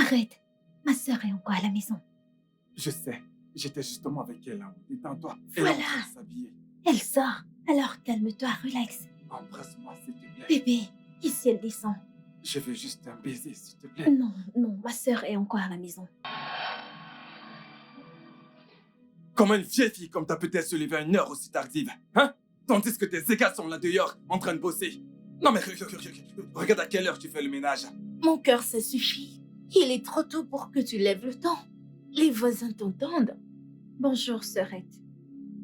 Arrête. Ma sœur est encore à la maison. Je sais. J'étais justement avec elle. Hein. Détends-toi. Elle est en Voilà. train de s'habiller. Elle sort. Alors calme-toi, relax. Embrasse-moi, s'il te plaît. Bébé, ici elle descend. Je veux juste un baiser, s'il te plaît. Non, non, ma sœur est encore à la maison. Comment une vieille fille comme ta peut-elle se lever à une heure aussi tardive, hein? Tandis que tes égales sont là dehors, en train de bosser. Non mais regarde à quelle heure tu fais le ménage. Mon cœur, ça suffit. Il est trop tôt pour que tu lèves le temps. Les voisins t'entendent. Bonjour, sœurette.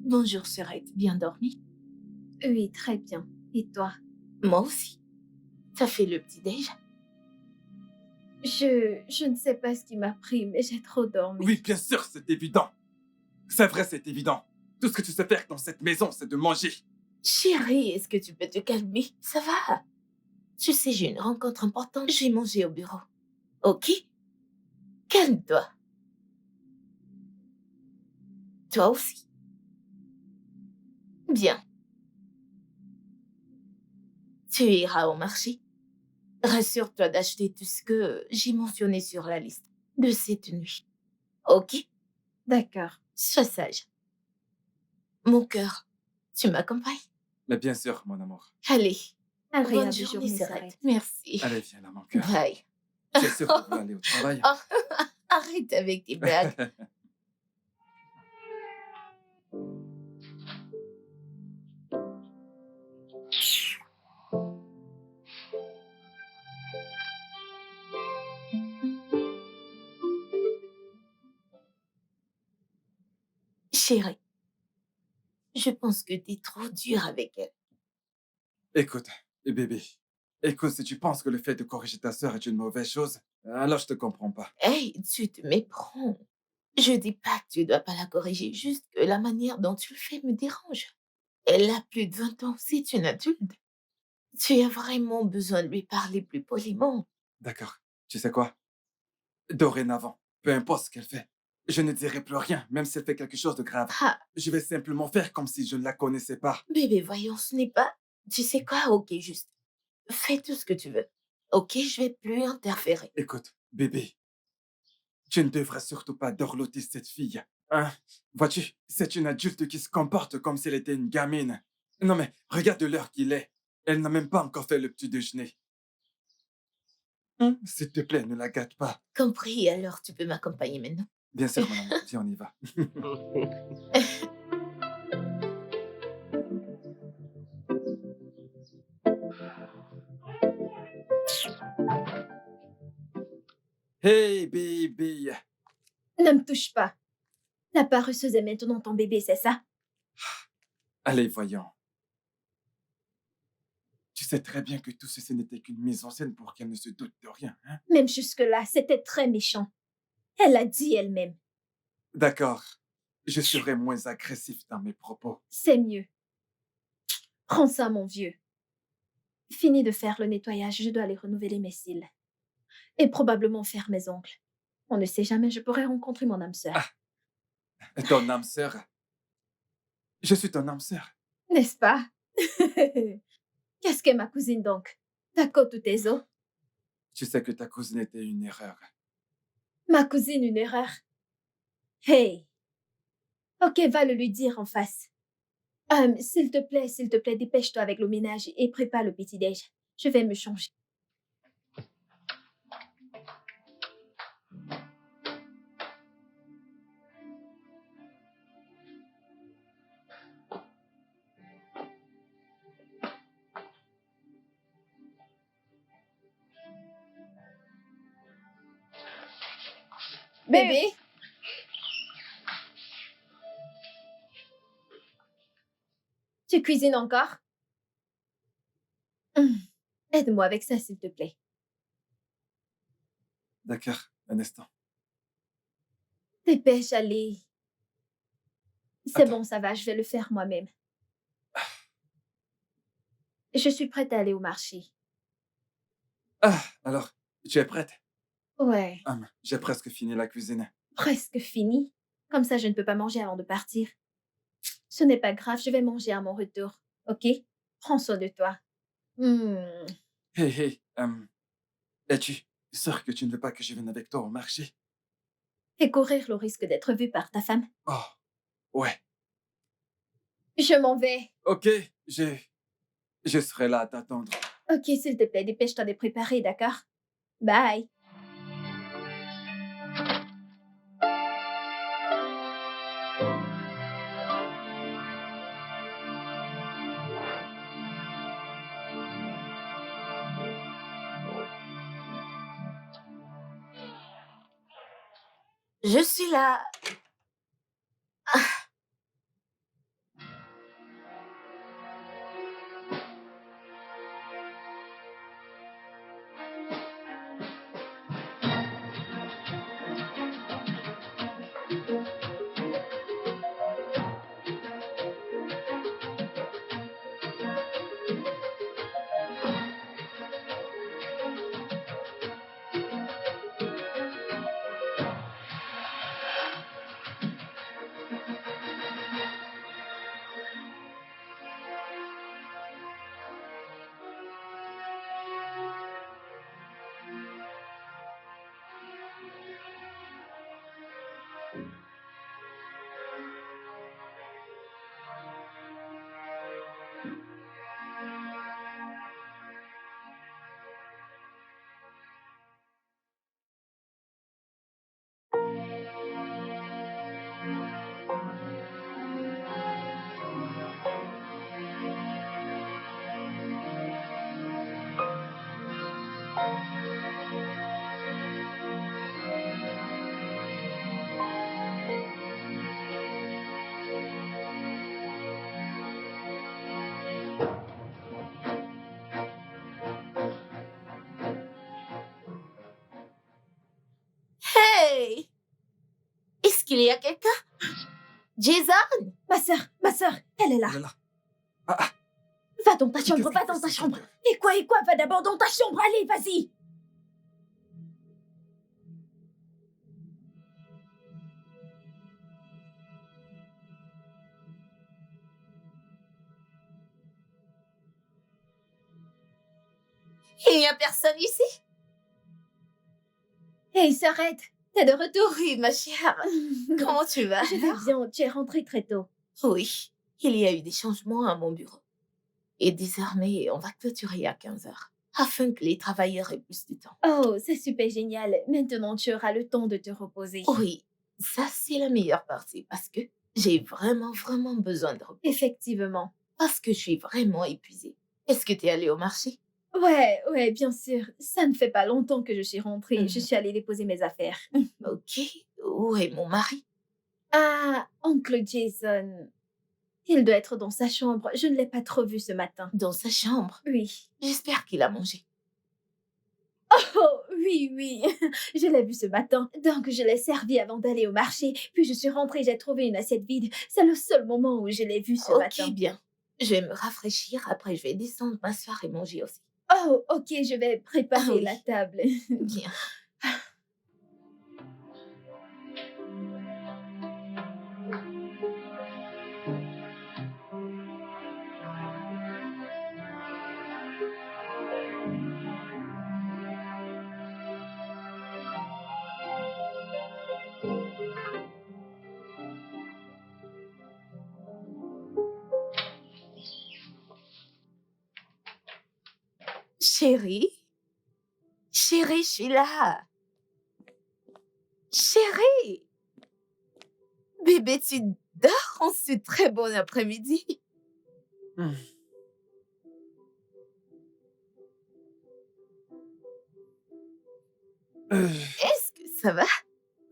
Bonjour, sœurette. Bien dormi? Oui, très bien. Et toi? Moi aussi. T'as fait le petit-déj? Je ne sais pas ce qui m'a pris, mais j'ai trop dormi. Oui, bien sûr, c'est évident. C'est vrai, c'est évident. Tout ce que tu sais faire dans cette maison, c'est de manger. Chérie, est-ce que tu peux te calmer? Ça va? Tu sais, j'ai une rencontre importante. J'ai mangé au bureau. Ok? Calme-toi. Toi aussi. Bien. Tu iras au marché. Rassure-toi d'acheter tout ce que j'ai mentionné sur la liste de cette nuit. Ok? D'accord. Sois sage. Mon cœur, tu m'accompagnes? Mais bien sûr, mon amour. Allez. Agréable Bonne journée, journée, Sarette. Sarette. Merci. Allez, viens là, mon cœur. Bye. Tu es sûr que tu veux aller au travail? Arrête avec tes blagues. Chérie, je pense que t'es trop dur avec elle. Écoute, bébé. Écoute, si tu penses que le fait de corriger ta sœur est une mauvaise chose, alors je te comprends pas. Hey, tu te méprends. Je dis pas que tu dois pas la corriger, juste que la manière dont tu le fais me dérange. Elle a plus de 20 ans, c'est une adulte. Tu as vraiment besoin de lui parler plus poliment. D'accord. Tu sais quoi? Dorénavant, peu importe ce qu'elle fait, je ne dirai plus rien, même si elle fait quelque chose de grave. Ah, Je vais simplement faire comme si je ne la connaissais pas. bébé, voyons, ce n'est pas... Tu sais quoi? Ok, juste. Fais tout ce que tu veux. Ok, je vais plus interférer. Écoute, bébé, tu ne devrais surtout pas dorloter cette fille. Hein? Vois-tu, c'est une adulte qui se comporte comme si elle était une gamine. Non mais, regarde l'heure qu'il est. Elle n'a même pas encore fait le petit déjeuner. S'il te plaît, ne la gâte pas. Compris, alors tu peux m'accompagner maintenant. Bien sûr, mon amour, viens, on y va. Hey, baby. Ne me touche pas. La paresseuse est maintenant ton bébé, c'est ça? Allez, voyons. Tu sais très bien que tout ceci n'était qu'une mise en scène pour qu'elle ne se doute de rien, hein? Même jusque-là, c'était très méchant. Elle l'a dit elle-même. D'accord. Je serai moins agressif dans mes propos. C'est mieux. Prends ça, mon vieux. Fini de faire le nettoyage, je dois aller renouveler mes cils. Et probablement faire mes ongles. On ne sait jamais, je pourrais rencontrer mon âme sœur. Ton âme sœur. Je suis ton âme sœur. N'est-ce pas? Qu'est-ce qu'est ma cousine donc? Ta côte ou tes os? Tu sais que ta cousine était une erreur. Ma cousine, une erreur? Hey! Ok, va le lui dire en face. S'il te plaît, dépêche-toi avec le ménage et prépare le petit-déj. Je vais me changer. Bébé? Tu cuisines encore? Aide-moi avec ça, s'il te plaît. D'accord, un instant. Dépêche, allez. C'est Attends. bon, ça va, je vais le faire moi-même. Je suis prête à aller au marché. Ah, alors, tu es prête? Ouais, J'ai presque fini la cuisine. presque fini. Comme ça, je ne peux pas manger avant de partir. Ce n'est pas grave, je vais manger à mon retour. Ok? Prends soin de toi. Hmm. Hey, hey, es-tu Sûr que tu ne veux pas que je vienne avec toi au marché? Et courir le risque d'être vu par ta femme. Oh, ouais. Je m'en vais. Ok, je serai là à t'attendre. Ok, s'il te plaît, dépêche-toi de préparer, d'accord? Bye. Je suis là. Hey! Est-ce qu'il y a quelqu'un? Jason? Ma sœur, elle est là. Elle est là. Ah, ah, Va dans ta chambre, qu'est-ce va que dans ta c'est, chambre. cette- Et quoi, va d'abord dans ta chambre, allez, vas-y. Il n'y a personne ici? Hey, s'arrête, t'es de retour. Oui, ma chère. Comment tu vas? Je vais bien, tu es rentrée très tôt. Oui, il y a eu des changements à mon bureau. Et désormais, on va clôturer à 15 heures, afin que les travailleurs aient plus de temps. Oh, c'est super génial. Maintenant, tu auras le temps de te reposer. Oui, ça c'est la meilleure partie, parce que j'ai vraiment, vraiment besoin de repos. Effectivement. Parce que je suis vraiment épuisée. Est-ce que tu es allée au marché? Ouais, bien sûr. Ça ne fait pas longtemps que je suis rentrée. Je Mhm. suis allée déposer mes affaires. Ok, où est mon mari? Ah, oncle Jason. Il doit être dans sa chambre. Je ne l'ai pas trop vu ce matin. Dans sa chambre. Oui. J'espère qu'il a mangé. Oh, oui. Je l'ai vu ce matin. Donc, je l'ai servi avant d'aller au marché. Puis, je suis rentrée, j'ai trouvé une assiette vide. C'est le seul moment où je l'ai vu ce matin. Ok, bien. Je vais me rafraîchir, après je vais descendre m'asseoir et manger aussi. Oh, ok, je vais préparer Ah oui. la table. Bien. Chérie? Chérie, je suis là. Chérie! Bébé, tu dors en ce très bon après-midi. Hmm. Euh, Est-ce que ça va?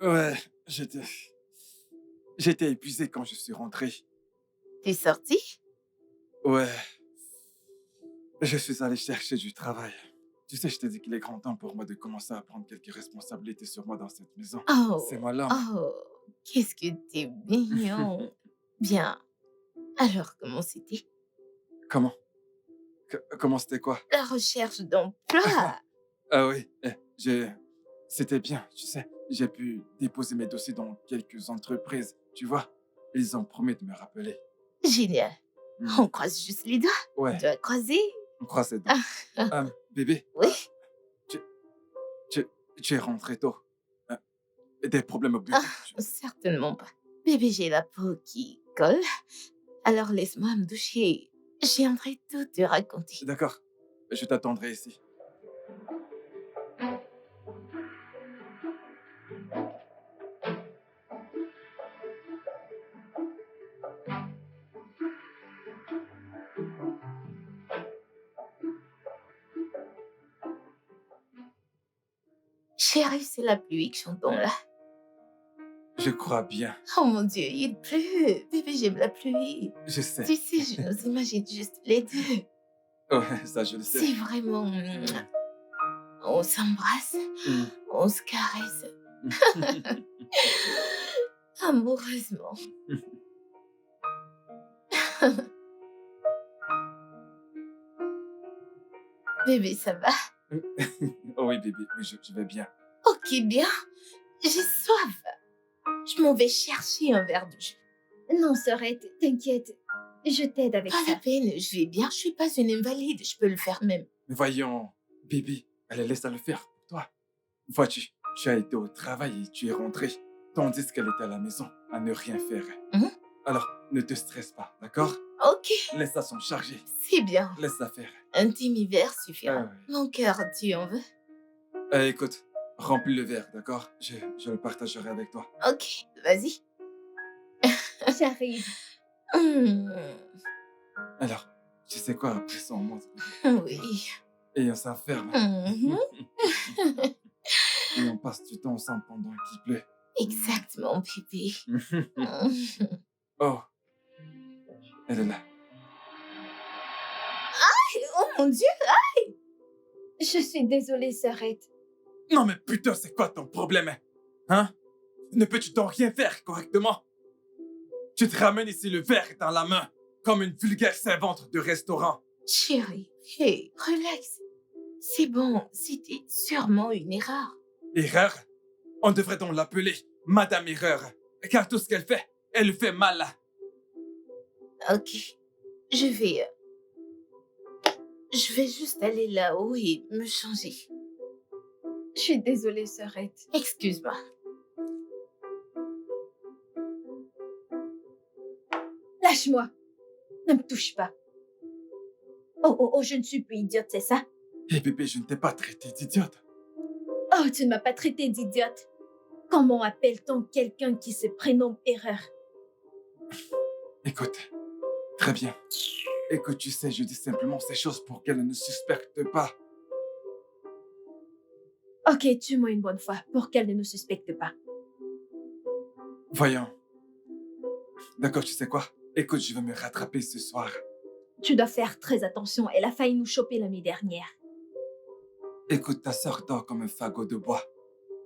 ouais, j'étais épuisé quand je suis rentré. T'es sorti? Ouais, je suis allé chercher du travail. Tu sais, je t'ai dit qu'il est grand temps pour moi de commencer à prendre quelques responsabilités sur moi dans cette maison. C'est Oh, moi l'homme. oh, qu'est-ce que t'es mignon. Bien. Alors, comment c'était? Comment? Comment c'était quoi? La recherche d'emploi. Ah oui, c'était bien, tu sais. J'ai pu déposer mes dossiers dans quelques entreprises, tu vois. Ils ont promis de me rappeler. Génial. Hmm. On croise juste les doigts. Ouais, Doigts croisés. on croise les doigts. Bébé, Oui. tu, Tu es rentré tôt. Euh, des problèmes au Ah, bureau. certainement pas. Bébé, j'ai la peau qui colle, alors laisse-moi me doucher. J'aimerais tout te raconter. D'accord. Je t'attendrai ici. Chérie, c'est la pluie que j'entends là. Je crois bien. Oh mon Dieu, il pleut. Bébé, j'aime la pluie. Je sais. Tu sais, je nous imagine juste les deux. Oh, ça, je le sais. C'est vraiment... On s'embrasse, Mm. on se caresse amoureusement. Bébé, ça va? Oh oui, bébé, mais je vais bien. Ok, bien. J'ai soif. Je m'en vais chercher un verre de jus. Non, Sorette, t'inquiète. Je t'aide avec Pas la ça. peine, je vais bien. Je suis pas une invalide, je peux le faire même. Mais voyons, bébé, elle laisse à le faire pour toi. Vois-tu, tu as été au travail et tu es rentré, tandis qu'elle était à la maison à ne rien faire. Mhm. Alors, ne te stresse pas, d'accord? Ok, Laisse-la s'en charger. c'est bien. Laisse-la faire. Un demi-verre suffira. Ah ouais. Mon cœur, tu en veux? Écoute, remplis le verre, d'accord? Je le partagerai avec toi. Ok, vas-y. J'arrive. Hmm, Alors, tu sais quoi, après ça, on monte, oui. et on s'enferme, Mhm. et on passe du temps ensemble pendant qu'il pleut. Exactement, bébé. Mhm. Oh, elle est là. Oh mon Dieu! Je suis désolée, Sorette. Non mais putain, c'est quoi ton problème? Hein? Ne peux-tu donc rien faire correctement? Tu te ramènes ici le verre dans la main, comme une vulgaire servante de restaurant. Chérie, hey, relax. C'est bon, c'était sûrement une erreur. Erreur? On devrait donc l'appeler Madame Erreur, car tout ce qu'elle fait, elle le fait mal. Ok, je vais... Je vais juste aller là-haut et me changer. Je suis désolée, Sorette. Excuse-moi. Lâche-moi. Ne me touche pas. Oh, oh, oh, je ne suis plus idiote, c'est ça? Eh bébé, je ne t'ai pas traité d'idiote. Oh, tu ne m'as pas traité d'idiote. Comment appelle-t-on quelqu'un qui se prénomme Erreur? Écoute, très bien. Écoute, tu sais, je dis simplement ces choses pour qu'elle ne suspecte pas. Ok, tue-moi une bonne fois pour qu'elle ne nous suspecte pas. Voyons. D'accord, tu sais quoi? Écoute, je vais me rattraper ce soir. Tu dois faire très attention, elle a failli nous choper la nuit dernière. Écoute, ta sœur dort comme un fagot de bois.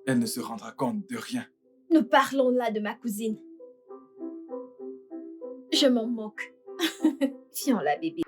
Elle ne se rendra compte de rien. Nous parlons là de ma cousine. Je m'en moque. Tiens là, bébé.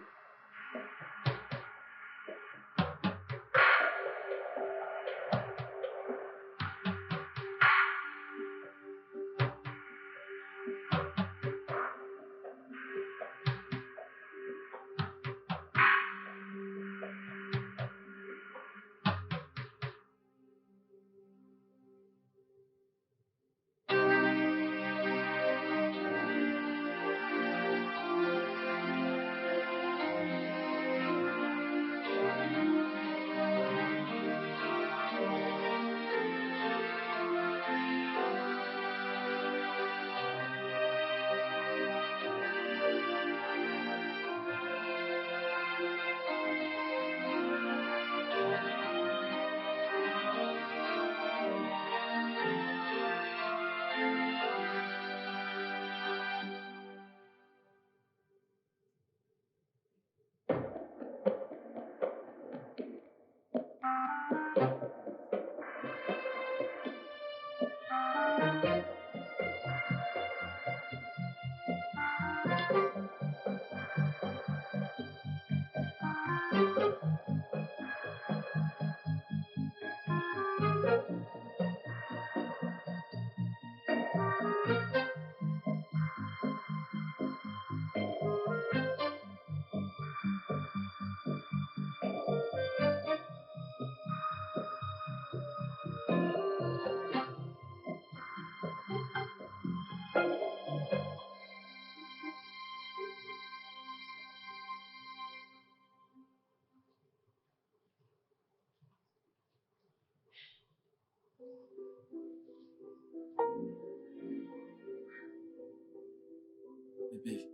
bébé,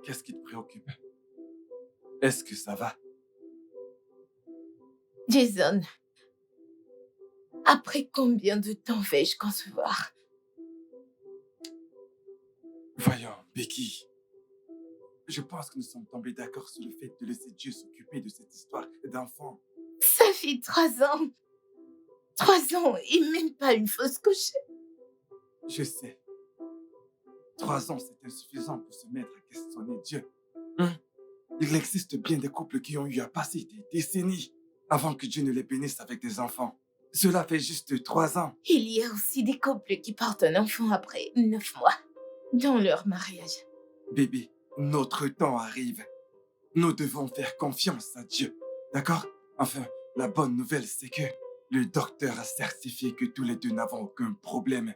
qu'est-ce qui te préoccupe? Est-ce que ça va? Jason, après combien de temps vais-je concevoir? Voyons, Becky, je pense que nous sommes tombés d'accord sur le fait de laisser Dieu s'occuper de cette histoire d'enfant. Ça fait 3 ans. 3 ans et même pas une fausse couche. Je sais, 3 ans, c'est insuffisant pour se mettre à questionner Dieu. Hein? Il existe bien des couples qui ont eu à passer des décennies avant que Dieu ne les bénisse avec des enfants. Cela fait juste 3 ans. Il y a aussi des couples qui portent un enfant après 9 mois dans leur mariage. Bébé, notre temps arrive. Nous devons faire confiance à Dieu. D'accord? Enfin, la bonne nouvelle, c'est que le docteur a certifié que tous les deux n'avons aucun problème.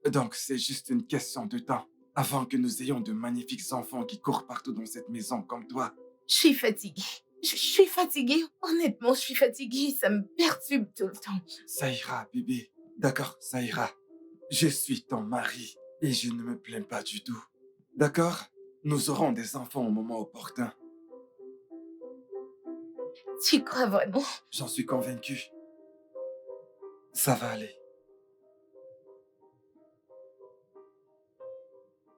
Donc, c'est juste une question de temps avant que nous ayons de magnifiques enfants qui courent partout dans cette maison comme toi. Je suis fatiguée. Je suis fatiguée. Honnêtement, je suis fatiguée. Ça me perturbe tout le temps. Ça ira, bébé. D'accord, ça ira. Je suis ton mari et je ne me plains pas du tout. D'accord? Nous aurons des enfants au moment opportun. Tu crois vraiment? J'en suis convaincu. Ça va aller.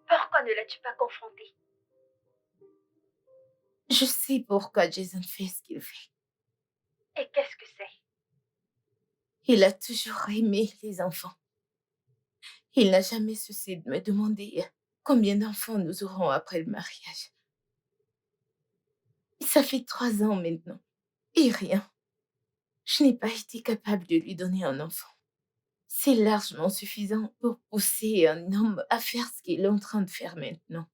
Pourquoi ne l'as-tu pas confronté? Je sais pourquoi Jason fait ce qu'il fait. Et qu'est-ce que c'est? Il a toujours aimé les enfants. Il n'a jamais cessé de me demander combien d'enfants nous aurons après le mariage. Ça fait 3 ans maintenant. Et rien. Je n'ai pas été capable de lui donner un enfant. C'est largement suffisant pour pousser un homme à faire ce qu'il est en train de faire maintenant.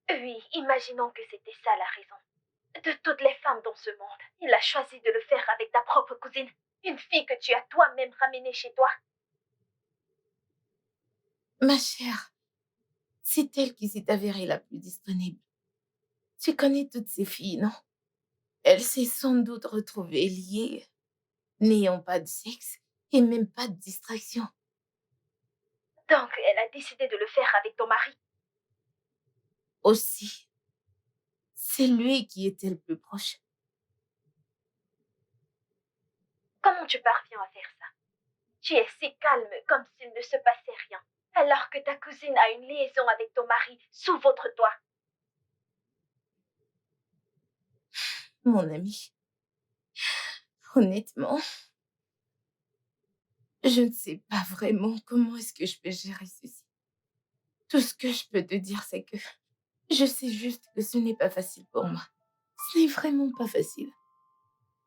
Oui, imaginons que c'était ça la raison. De toutes les femmes dans ce monde, il a choisi de le faire avec ta propre cousine, une fille que tu as toi-même ramenée chez toi. Ma chère, c'est elle qui s'est avérée la plus disponible. Tu connais toutes ces filles, non? Elle s'est sans doute retrouvée liée, n'ayant pas de sexe et même pas de distraction. Donc, elle a décidé de le faire avec ton mari. Aussi, c'est lui qui était le plus proche. Comment tu parviens à faire ça? Tu es si calme, comme s'il ne se passait rien, alors que ta cousine a une liaison avec ton mari sous votre toit. Mon ami, honnêtement, je ne sais pas vraiment comment est-ce que je peux gérer ceci. Tout ce que je peux te dire, c'est que je sais juste que ce n'est pas facile pour moi. Ce n'est vraiment pas facile.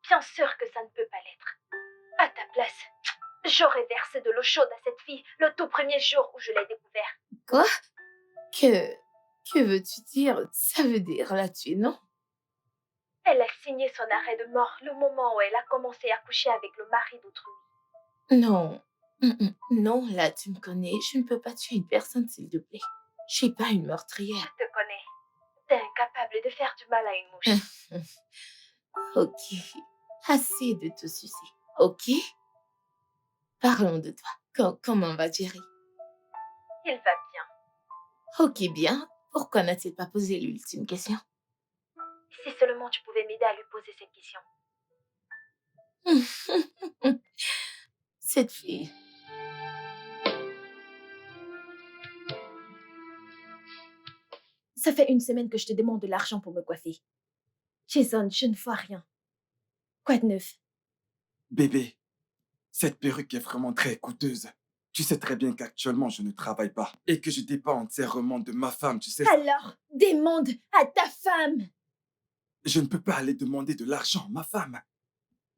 Bien sûr que ça ne peut pas l'être. À ta place, j'aurais versé de l'eau chaude à cette fille le tout premier jour où je l'ai découvert. Quoi? Que veux-tu dire? Ça veut dire la tuer, non? Elle a signé son arrêt de mort le moment où elle a commencé à coucher avec le mari d'autrui. Non. Non, là, tu me connais. Je ne peux pas tuer une personne, s'il te plaît. Je suis pas une Je meurtrière. te connais. T'es incapable de faire du mal à une mouche. Ok. Assez de te sucer. Ok? Parlons de toi. Comment va Jerry? Il va bien. Ok, bien. Pourquoi n'a-t-il pas posé l'ultime question? Si seulement tu pouvais m'aider à lui poser cette question. Cette fille. Ça fait une semaine que je te demande de l'argent pour me coiffer. Jason, je ne vois rien. Quoi de neuf? Bébé, cette perruque est vraiment très coûteuse. Tu sais très bien qu'actuellement, je ne travaille pas et que je dépends entièrement de ma femme, tu sais. Alors, demande à ta femme. Je ne peux pas aller demander de l'argent à ma femme.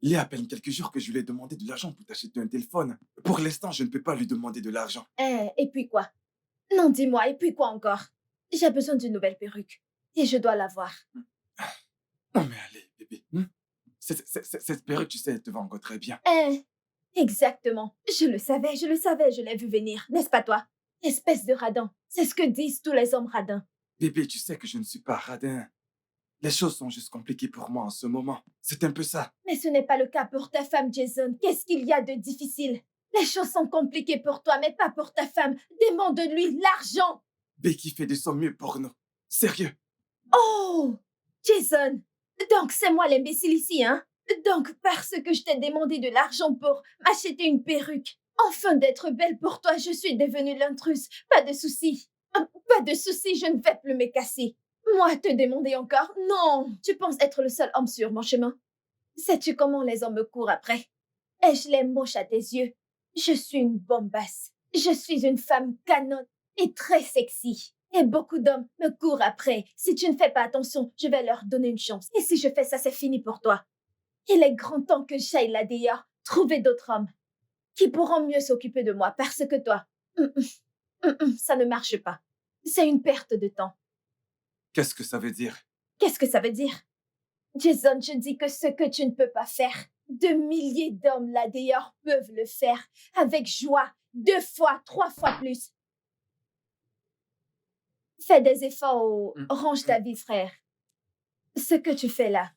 Il y a à peine quelques jours que je lui ai demandé de l'argent pour t'acheter un téléphone. Pour l'instant, je ne peux pas lui demander de l'argent. Et puis quoi? Non, dis-moi, et puis quoi encore? J'ai besoin d'une nouvelle perruque. Et je dois l'avoir. Non mais allez, bébé. Cette perruque, tu sais, elle te va encore très bien. Exactement. Je le savais, je l'ai vu venir, n'est-ce pas toi? Espèce de radin. C'est ce que disent tous les hommes radins. Bébé, tu sais que je ne suis pas radin. Les choses sont juste compliquées pour moi en ce moment. C'est un peu ça. Mais ce n'est pas le cas pour ta femme, Jason. Qu'est-ce qu'il y a de difficile? Les choses sont compliquées pour toi, mais pas pour ta femme. Demande-lui l'argent. Becky fait de son mieux pour nous. Sérieux. Oh, Jason, donc c'est moi l'imbécile ici, hein? Donc parce que je t'ai demandé de l'argent pour m'acheter une perruque, enfin d'être belle pour toi, je suis devenue l'intruse. Pas de souci. Pas de souci, je ne vais plus me casser. Moi te demander encore? Non, tu penses être le seul homme sur mon chemin? Sais-tu comment les hommes me courent après? Ai-je les moches à tes yeux? Je suis une bombasse. Je suis une femme canon et très sexy. Et beaucoup d'hommes me courent après. Si tu ne fais pas attention, je vais leur donner une chance. Et si je fais ça, c'est fini pour toi. Il est grand temps que j'aille là dehors, trouver d'autres hommes qui pourront mieux s'occuper de moi parce que toi, ça ne marche pas. C'est une perte de temps. Qu'est-ce que ça veut dire? Qu'est-ce que ça veut dire? Jason, je dis que ce que tu ne peux pas faire, de milliers d'hommes là dehors peuvent le faire avec joie, 2 fois, 3 fois plus. Fais des efforts ou range ta vie, frère. Ce que tu fais là.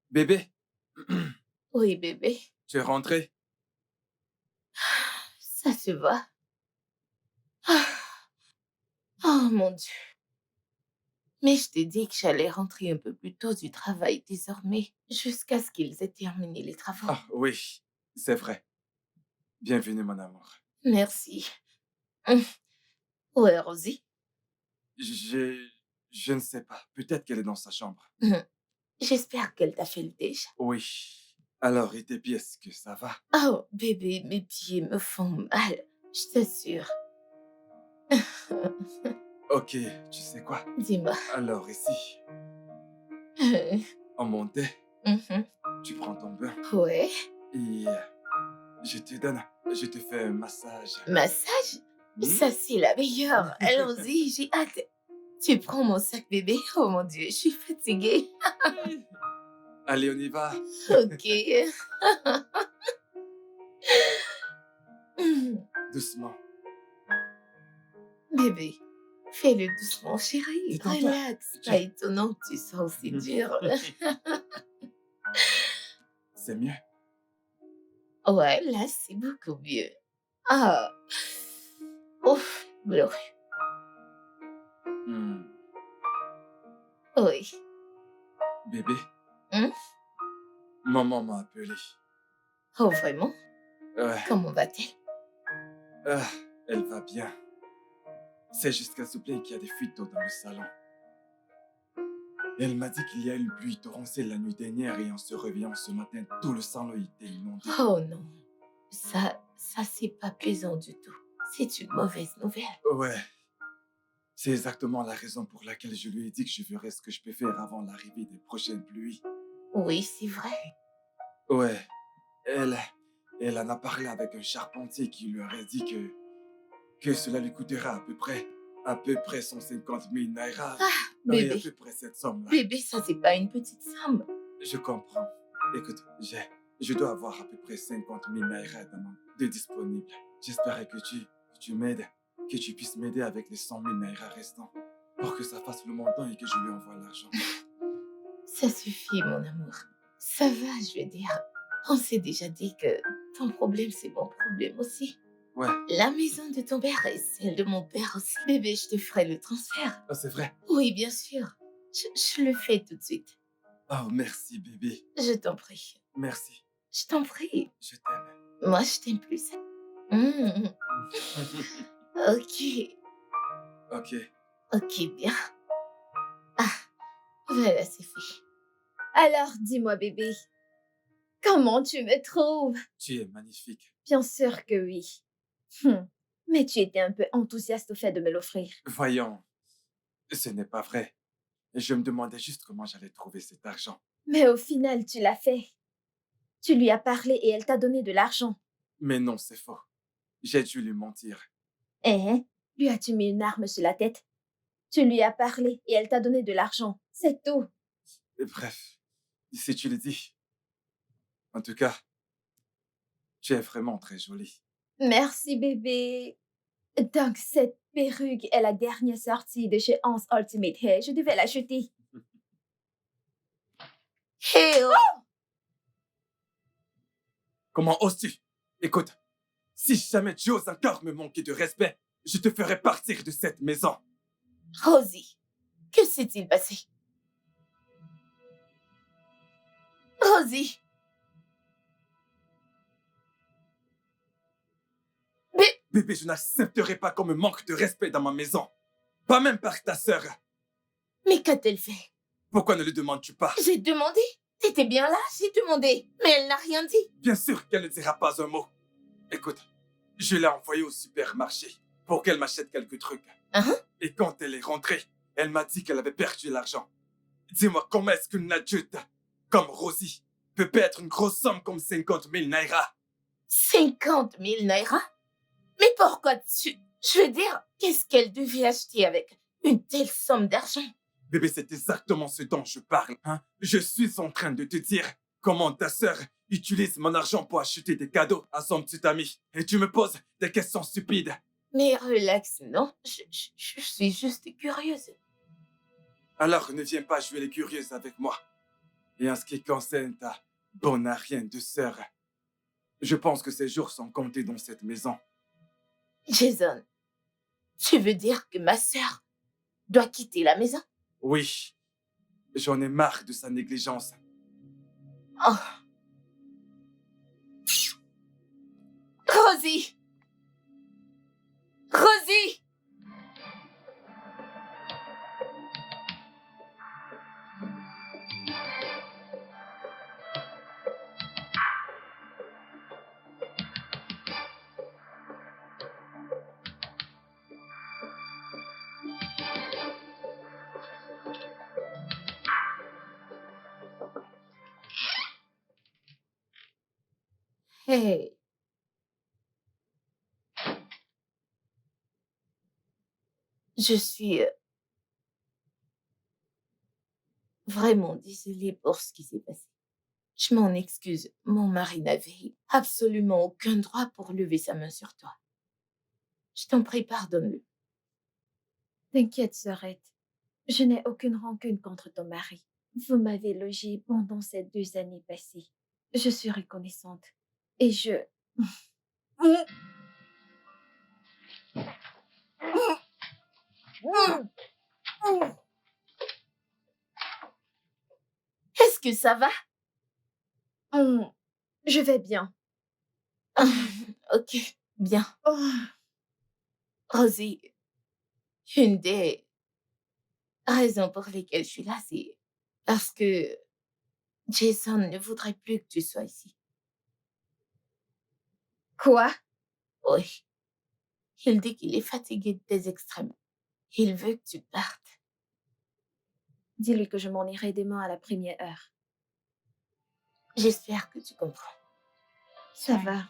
Bébé, Oui, bébé, tu es rentré? ça se va. Ah, oh mon Dieu. Mais je t'ai dit que j'allais rentrer un peu plus tôt du travail désormais, jusqu'à ce qu'ils aient terminé les travaux. Ah oui, c'est vrai. Bienvenue, mon amour. Merci. Hum. Où est Rosie? Je... Je ne sais pas. Peut-être qu'elle est dans sa chambre. J'espère qu'elle t'a fait le déj. Oui. Alors, et tes pieds, est-ce que ça va? Oh, bébé, mes pieds me font mal, je t'assure. Ok, tu sais quoi? Dis-moi. Alors, ici, en montait, tu prends ton bain Ouais. et je te fais un massage. Massage? Ça, c'est la meilleure. Allons-y, j'ai hâte. Tu prends mon sac, bébé? Oh mon Dieu, je suis fatiguée. Allez, on y va. Ok. Doucement. Bébé, fais-le doucement, chérie. Détends-toi. Relax. Pas étonnant que tu sois aussi dur. C'est mieux. Ouais, là, c'est beaucoup mieux. Ah. Ouf, glorieux. Hmm. Oui. Bébé, Hum? maman m'a appelé. Oh, vraiment? Ouais. Comment va-t-elle? Ah, elle va bien. C'est juste qu'elle se plaint qu'il y a des fuites d'eau dans le salon. Elle m'a dit qu'il y a eu une pluie torrentielle la nuit dernière et en se réveillant ce matin, tout le salon était inondé. Oh non. Ça, c'est pas plaisant du tout. C'est une mauvaise nouvelle. Ouais. C'est exactement la raison pour laquelle je lui ai dit que je ferais ce que je peux faire avant l'arrivée des prochaines pluies. Oui, c'est vrai. Ouais. Elle en a parlé avec un charpentier qui lui aurait dit que cela lui coûtera à peu près 150 000 naira. Oui, à Bébé, peu près cette somme-là. bébé, ça, c'est pas une petite somme. Je comprends. Écoute, je dois avoir à peu près 50 000 naira de disponibles. J'espérais que tu m'aides, que tu puisses m'aider avec les 100 000 naira restants pour que ça fasse le montant et que je lui envoie l'argent. Ça suffit, mon amour. Ça va, je veux dire. On s'est déjà dit que ton problème, c'est mon problème aussi. Ouais. La maison de ton père et celle de mon père aussi. Bébé, je te ferai le transfert. Ah, c'est vrai. Oui, bien sûr. Je le fais tout de suite. Oh, merci, bébé. Je t'en prie. Merci. Je t'en prie. Je t'aime. Moi, je t'aime plus. Mmh. Ok. Ok. Ok, bien. Ah, voilà, c'est fait. Alors, dis-moi, bébé, comment tu me trouves? Tu es magnifique. Bien sûr que oui. Mais tu étais un peu enthousiaste au fait de me l'offrir. Voyons, ce n'est pas vrai. Je me demandais juste comment j'allais trouver cet argent. Mais au final, tu l'as fait. Tu lui as parlé et elle t'a donné de l'argent. Mais non, c'est faux. J'ai dû lui mentir. Hein? Lui as-tu mis une arme sur la tête? Tu lui as parlé et elle t'a donné de l'argent. C'est tout. Et bref, si tu le dis. En tout cas, tu es vraiment très jolie. Merci, bébé. Donc, cette perruque est la dernière sortie de chez Hans Ultimate Hair. Je devais l'acheter. Hé oh! Comment oses-tu? Écoute, si jamais tu oses encore me manquer de respect, je te ferai partir de cette maison. Rosie, que s'est-il passé? Rosie! Mais, Bébé, je n'accepterai pas qu'on me manque de respect dans ma maison. Pas même par ta sœur. mais qu'a-t-elle fait? Pourquoi ne le demandes-tu pas? J'ai demandé. T'étais bien là, j'ai demandé. Mais elle n'a rien dit. Bien sûr qu'elle ne dira pas un mot. Écoute, je l'ai envoyée au supermarché pour qu'elle m'achète quelques trucs. Hein? Et quand elle est rentrée, elle m'a dit qu'elle avait perdu l'argent. Dis-moi, comment est-ce qu'une adulte comme Rosie peut perdre une grosse somme comme 50 000 naira? 50 000 naira? Mais pourquoi tu... Je veux dire, qu'est-ce qu'elle devait acheter avec une telle somme d'argent? Bébé, c'est exactement ce dont je parle. Hein? Je suis en train de te dire comment ta sœur utilise mon argent pour acheter des cadeaux à son petit ami. Et tu me poses des questions stupides. Mais relax, non? Je suis juste curieuse. Alors ne viens pas jouer les curieuses avec moi. Et en ce qui concerne ta bonne à rien de sœur, je pense que ses jours sont comptés dans cette maison. Jason, tu veux dire que ma sœur doit quitter la maison? Oui, j'en ai marre de sa négligence. Oh. Rosie! Rosie! Hey, je suis vraiment désolée pour ce qui s'est passé. Je m'en excuse. Mon mari n'avait absolument aucun droit pour lever sa main sur toi. Je t'en prie, pardonne-le. T'inquiète, sœurette. Je n'ai aucune rancune contre ton mari. Vous m'avez logé pendant ces 2 années passées. Je suis reconnaissante. Et je... Est-ce que ça va? Je vais bien. Ok, bien. Oh, Rosie, une des raisons pour lesquelles je suis là, c'est parce que Jason ne voudrait plus que tu sois ici. quoi? Oui, il dit qu'il est fatigué de tes extrêmes. Il veut que tu partes. Dis-lui que je m'en irai demain à la première heure. J'espère que tu comprends. Ça va.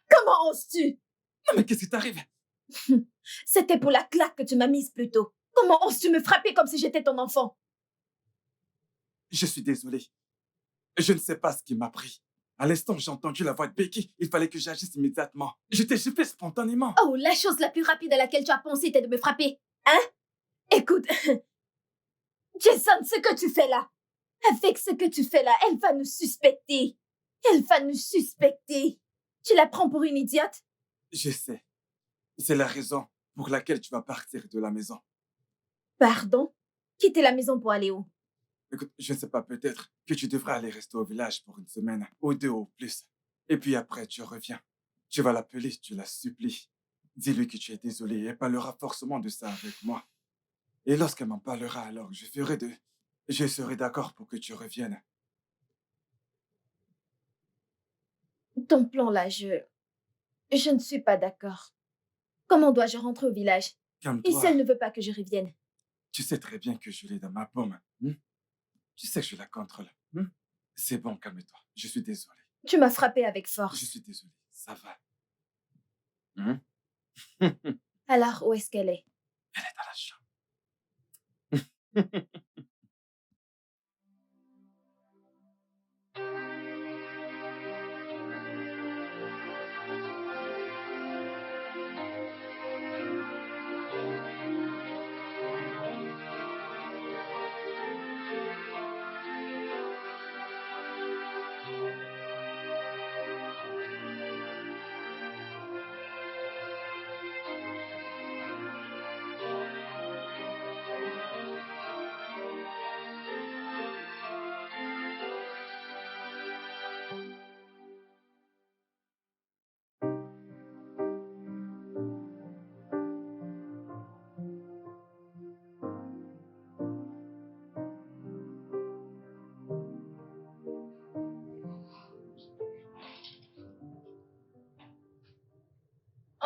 Comment oses-tu? Non mais qu'est-ce qui t'arrive? C'était pour la claque que tu m'as mise plus tôt. Comment oses-tu me frapper comme si j'étais ton enfant? Je suis désolé. Je ne sais pas ce qui m'a pris. À l'instant où j'ai entendu la voix de Becky, il fallait que j'agisse immédiatement. J'étais fait spontanément. Oh, la chose la plus rapide à laquelle tu as pensé était de me frapper. Hein? Écoute, Jason, ce que tu fais là, Avec ce que tu fais là, elle va nous suspecter. Elle va nous suspecter. Tu la prends pour une idiote? Je sais. C'est la raison pour laquelle tu vas partir de la maison. Pardon? Quitter la maison pour aller où? Écoute, je ne sais pas, peut-être que tu devrais aller rester au village pour une semaine, ou 2 au plus. Et puis après, tu reviens. Tu vas l'appeler, tu la supplies. Dis-lui que tu es désolé et elle parlera forcément de ça avec moi. Et lorsqu'elle m'en parlera, alors je serai d'accord pour que tu reviennes. Ton plan là, je ne suis pas d'accord. Comment dois-je rentrer au village? Et si Calme-toi. elle ne veut pas que je revienne? Tu sais très bien que je l'ai dans ma paume. Tu sais que je la contrôle. C'est bon, calme-toi. Je suis désolé. Tu m'as frappé avec Je force. suis désolé. Ça va. Elle est Alors, où est-ce qu'elle est? dans la chambre.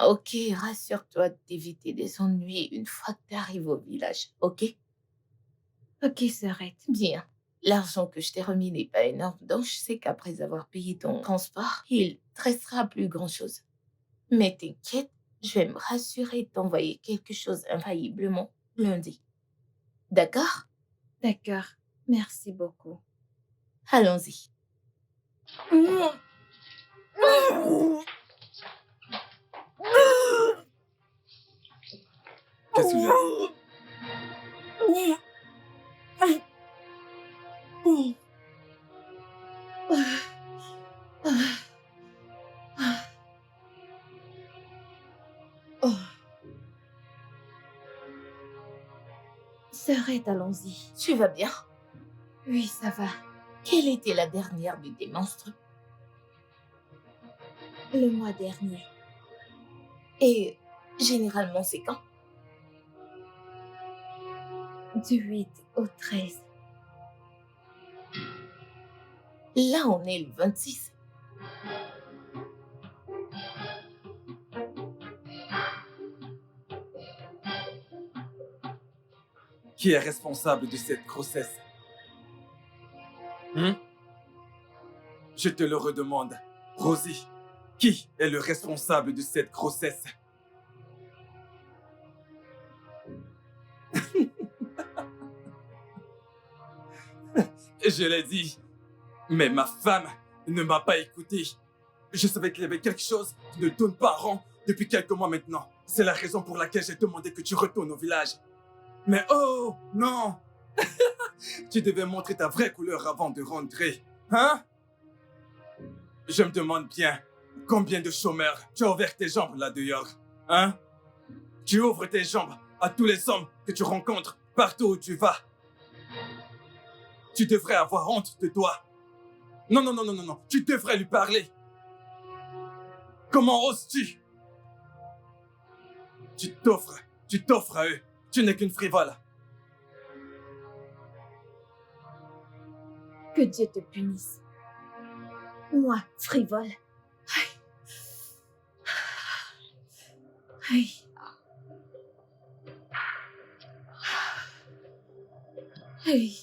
Ok, rassure-toi d'éviter des ennuis une fois que tu arrives au village, ok? Ok, sœurette. Bien. L'argent que je t'ai remis n'est pas énorme, donc je sais qu'après avoir payé ton transport, il te restera plus grand-chose. Mais t'inquiète, je vais me rassurer de t'envoyer quelque chose infailliblement lundi. D'accord? D'accord. Merci beaucoup. Allons-y. Qu'est-ce qu'il y a? Sœurette, allons-y. Tu vas bien? Oui, ça va. Quelle était la dernière de tes monstres? Le mois dernier. Et généralement, c'est quand? Du 8 au 13. Là, on est le 26. Qui est responsable de cette grossesse? Je te le redemande. Rosie, qui est le responsable de cette grossesse? Je l'ai dit, mais ma femme ne m'a pas écouté. Je savais qu'il y avait quelque chose qui ne tourne pas rond depuis quelques mois maintenant. C'est la raison pour laquelle j'ai demandé que tu retournes au village. Mais oh, non! Tu devais montrer ta vraie couleur avant de rentrer. Hein? Je me demande bien, combien de chômeurs tu as ouvert tes jambes là dehors? Hein? Tu ouvres tes jambes à tous les hommes que tu rencontres partout où tu vas. Tu devrais avoir honte de toi. Non, non, non, non, non, non. Tu devrais lui parler. Comment oses-tu? Tu t'offres à eux. Tu n'es qu'une frivole. Que Dieu te punisse. Moi, frivole. Aïe. Aïe.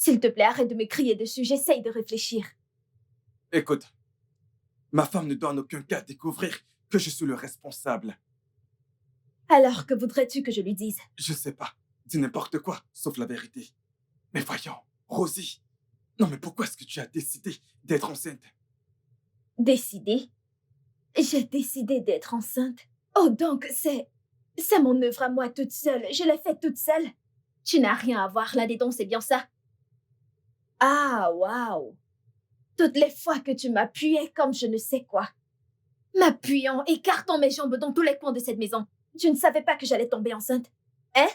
S'il te plaît, arrête de me crier dessus, j'essaye de réfléchir. Écoute, ma femme ne doit en aucun cas découvrir que je suis le responsable. Alors, que voudrais-tu que je lui dise? Je sais pas. Dis n'importe quoi, sauf la vérité. Mais voyons, Rosie. Non, mais pourquoi est-ce que tu as décidé d'être enceinte? Décider? J'ai décidé d'être enceinte. Oh, donc, c'est mon œuvre à moi toute seule. Je l'ai faite toute seule. Tu n'as rien à voir là-dedans, c'est bien ça? Ah, waouh! Toutes les fois que tu m'appuyais comme je ne sais quoi. M'appuyant, écartant mes jambes dans tous les coins de cette maison. Tu ne savais pas que j'allais tomber enceinte? Hein?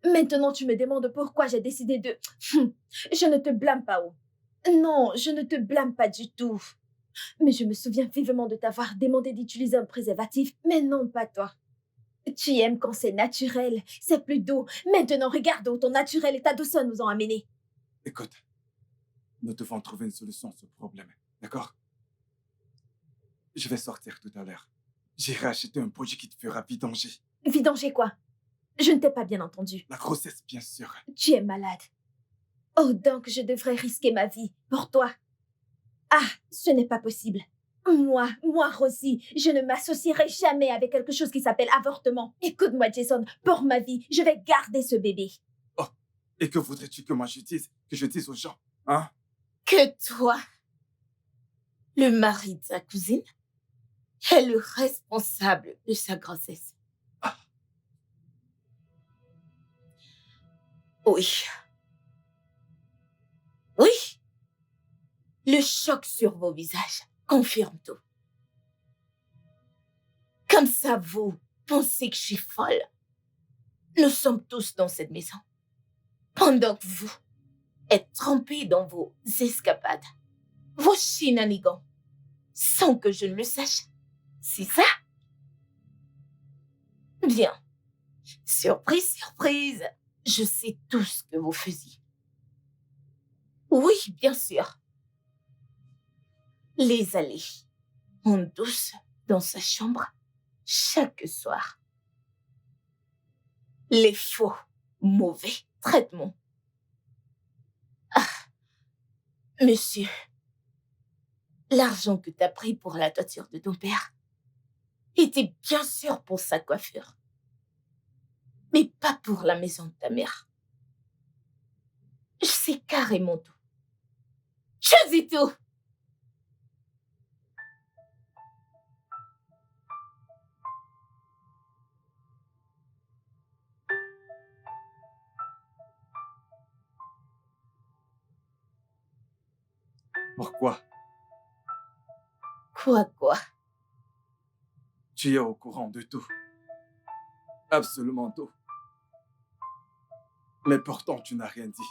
Maintenant, tu me demandes pourquoi j'ai décidé de... Je ne te blâme pas, oh. Non, je ne te blâme pas du tout. Mais je me souviens vivement de t'avoir demandé d'utiliser un préservatif. Mais non, pas toi. Tu aimes quand c'est naturel, c'est plus doux. Maintenant, regarde où ton naturel et ta douceur nous ont amenés. Écoute, nous devons trouver une solution à ce problème, d'accord? Je vais sortir tout à l'heure. J'irai acheter un produit qui te fera vidanger. Vidanger quoi? Je ne t'ai pas bien entendu. La grossesse, bien sûr. Tu es malade. Oh, donc je devrais risquer ma vie pour toi. Ah, ce n'est pas possible. Moi, Rosie, je ne m'associerai jamais avec quelque chose qui s'appelle avortement. Écoute-moi, Jason, pour ma vie, je vais garder ce bébé. Oh, et que voudrais-tu que moi je dise? Que je dise aux gens, hein? Que toi, le mari de sa cousine, est le responsable de sa grossesse. Ah. Oui. Oui. Le choc sur vos visages confirme tout. Comme ça, vous pensez que je suis folle. Nous sommes tous dans cette maison. Pendant que vous êtes trempés dans vos escapades, vos shenanigans, sans que je ne le sache. C'est ça? Bien. Surprise, surprise. Je sais tout ce que vous faisiez. Oui, bien sûr. Les allées en douce dans sa chambre chaque soir. Les faux, mauvais traitements. Ah, monsieur, l'argent que t'as pris pour la toiture de ton père était bien sûr pour sa coiffure, mais pas pour la maison de ta mère. Je sais carrément tout. Je dis tout. Pourquoi? Quoi? Tu es au courant de tout. Absolument tout. Mais pourtant, tu n'as rien dit.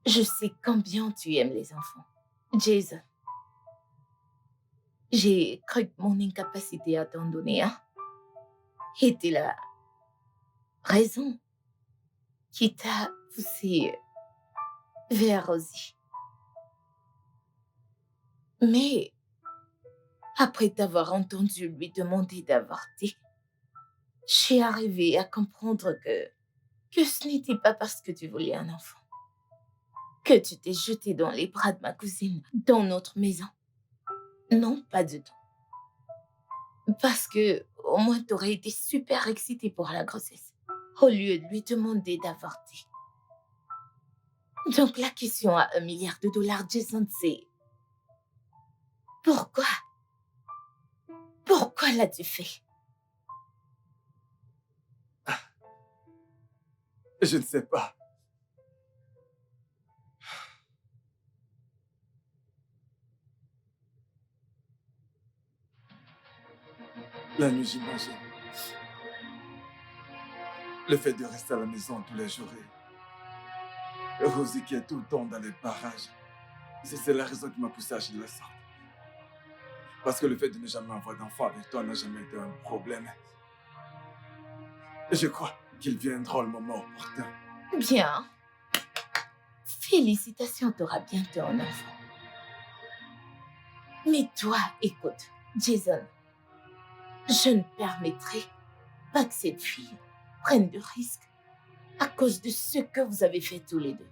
Je sais combien tu aimes les enfants. Jason, j'ai cru que mon incapacité à t'en donner un était la raison qui t'a poussé vers Rosie. Mais après t'avoir entendu lui demander d'avorter, j'ai arrivé à comprendre que ce n'était pas parce que tu voulais un enfant, que tu t'es jeté dans les bras de ma cousine dans notre maison. Non, pas du tout. Parce que au moins t'aurais été super excitée pour la grossesse, au lieu de lui demander d'avorter. Donc la question à $1 milliard, Jason, c'est... Pourquoi? Pourquoi l'as-tu fait? Je ne sais pas. La nuit, j'imagine. Le fait de rester à la maison tous les jours et Rosie qui est tout le temps dans les parages. C'est la raison qui m'a poussé à agir de la sorte. Parce que le fait de ne jamais avoir d'enfant avec toi n'a jamais été un problème. Et je crois qu'il viendra le moment opportun. Bien. Félicitations, t'auras bientôt un enfant. Mais toi, écoute, Jason, je ne permettrai pas que cette fille prenne de risques à cause de ce que vous avez fait tous les deux.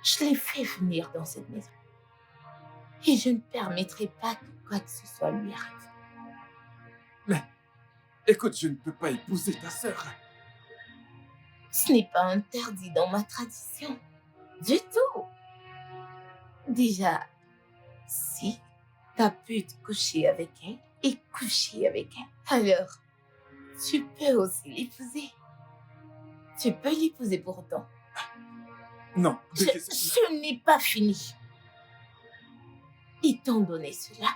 Je l'ai fait venir dans cette maison. Et je ne permettrai pas que quoi que ce soit lui arrive. Mais, écoute, je ne peux pas épouser ta sœur. Ce n'est pas interdit dans ma tradition. Du tout. Déjà, si tu as pu te coucher avec elle et coucher avec elle, alors tu peux aussi l'épouser. Tu peux l'épouser pour autant. Non, Je n'ai pas fini. Étant donné cela,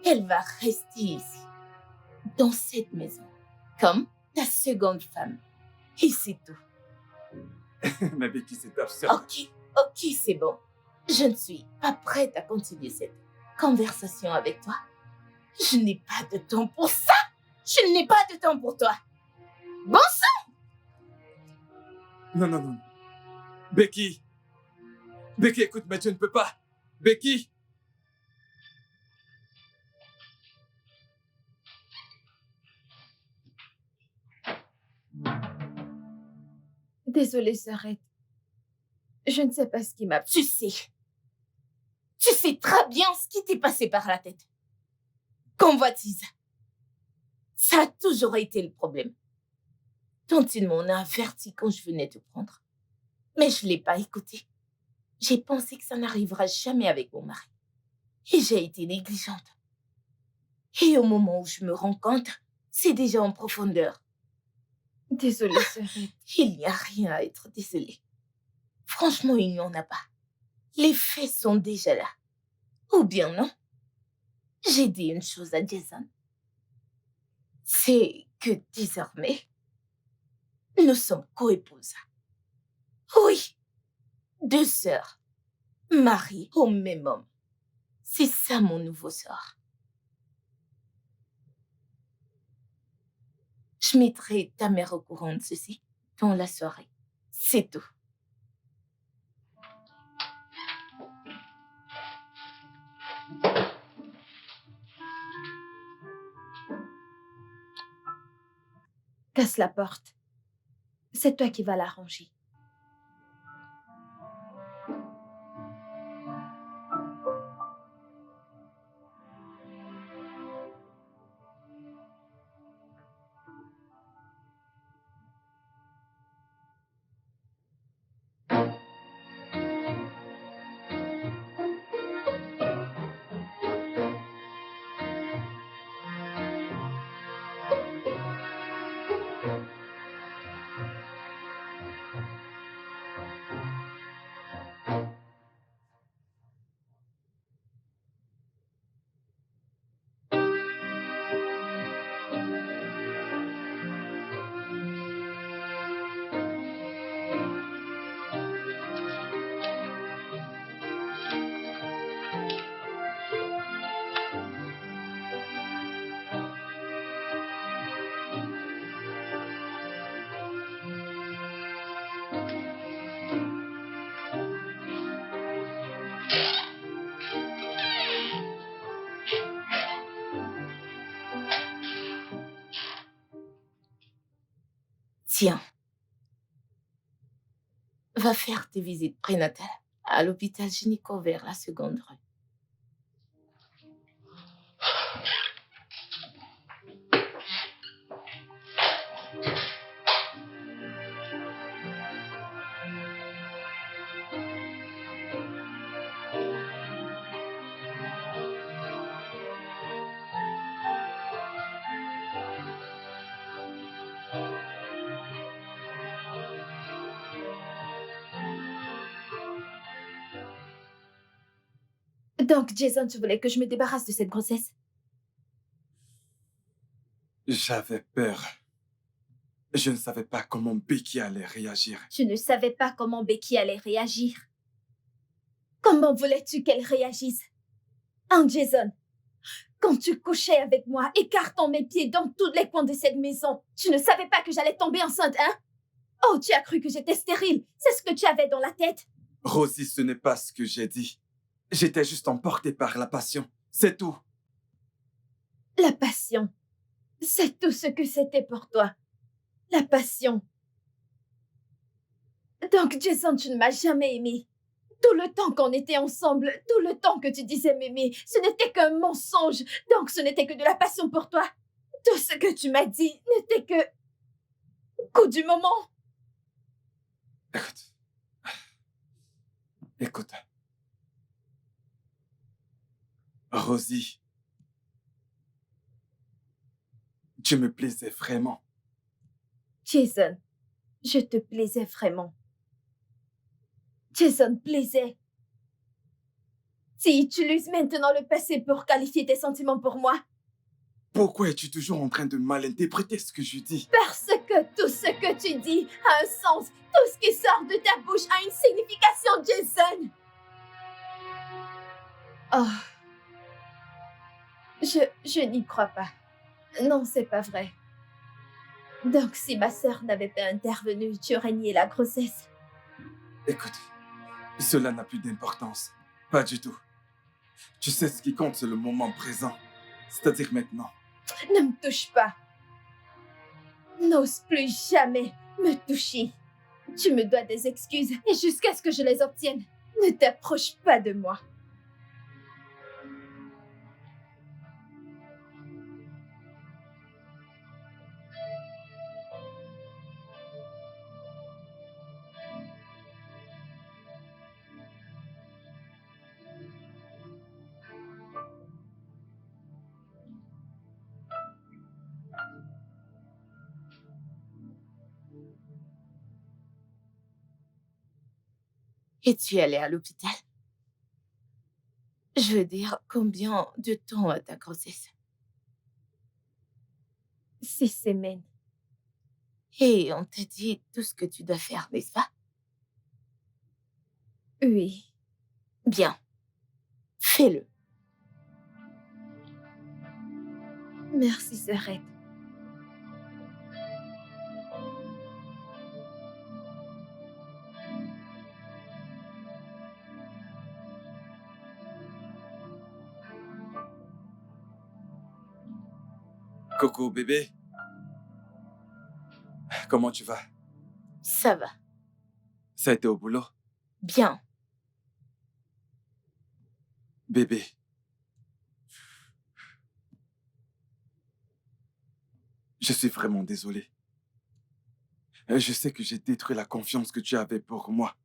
elle va rester ici, dans cette maison, comme ta seconde femme. Et c'est tout. Mais Becky, c'est absurde. Ok, c'est bon. Je ne suis pas prête à continuer cette conversation avec toi. Je n'ai pas de temps pour ça. Je n'ai pas de temps pour toi. Bon sang! Non. Becky, écoute, mais tu ne peux pas. Becky! Désolée, sœurette. Je ne sais pas ce qui m'a... Tu sais très bien ce qui t'est passé par la tête. Convoitise. Ça a toujours été le problème. Dont il m'en a averti quand je venais te prendre. Mais je ne l'ai pas écouté. J'ai pensé que ça n'arrivera jamais avec mon mari. Et j'ai été négligente. Et au moment où je me rends compte, c'est déjà en profondeur. Désolée, sœurette. Il n'y a rien à être désolée. Franchement, il n'y en a pas. Les faits sont déjà là. Ou bien non. J'ai dit une chose à Jason. C'est que désormais, nous sommes coépouses. Oui, 2 sœurs, mariées au même homme. C'est ça mon nouveau sort. Je mettrai ta mère au courant de ceci dans la soirée. C'est tout. Casse la porte. C'est toi qui vas l'arranger. Tiens, va faire tes visites prénatales à l'hôpital gynéco vers la seconde rue. Donc, Jason, tu voulais que je me débarrasse de cette grossesse? J'avais peur. Je ne savais pas comment Becky allait réagir. Tu ne savais pas comment Becky allait réagir. Comment voulais-tu qu'elle réagisse? Hein, Jason? Quand tu couchais avec moi, écartant mes pieds dans tous les coins de cette maison, tu ne savais pas que j'allais tomber enceinte, hein? Oh, tu as cru que j'étais stérile. C'est ce que tu avais dans la tête. Rosie, ce n'est pas ce que j'ai dit. J'étais juste emporté par la passion. C'est tout. La passion. C'est tout ce que c'était pour toi. La passion. Donc, Jason, tu ne m'as jamais aimé. Tout le temps qu'on était ensemble, tout le temps que tu disais m'aimer, ce n'était qu'un mensonge. Donc, ce n'était que de la passion pour toi. Tout ce que tu m'as dit n'était que coup du moment. Écoute, écoute. Rosie, tu me plaisais vraiment. Jason, je te plaisais vraiment. Jason plaisait. Tu utilises maintenant le passé pour qualifier tes sentiments pour moi. Pourquoi es-tu toujours en train de malinterpréter ce que je dis? Parce que tout ce que tu dis a un sens. Tout ce qui sort de ta bouche a une signification, Jason. Oh. Je n'y crois pas. Non, c'est pas vrai. Donc, si ma sœur n'avait pas intervenu, tu aurais nié la grossesse. Écoute, cela n'a plus d'importance. Pas du tout. Tu sais, ce qui compte, c'est le moment présent. C'est-à-dire maintenant. Ne me touche pas. N'ose plus jamais me toucher. Tu me dois des excuses et jusqu'à ce que je les obtienne, ne t'approche pas de moi. Et tu es allée à l'hôpital? Je veux dire, combien de temps a ta grossesse? 6 semaines. Et on t'a dit tout ce que tu dois faire, n'est-ce pas? Oui. Bien, fais-le. Merci, sœurette. Coco, bébé, comment tu vas? Ça va. Ça a été au boulot? Bien. Bébé, je suis vraiment désolé. Je sais que j'ai détruit la confiance que tu avais pour moi.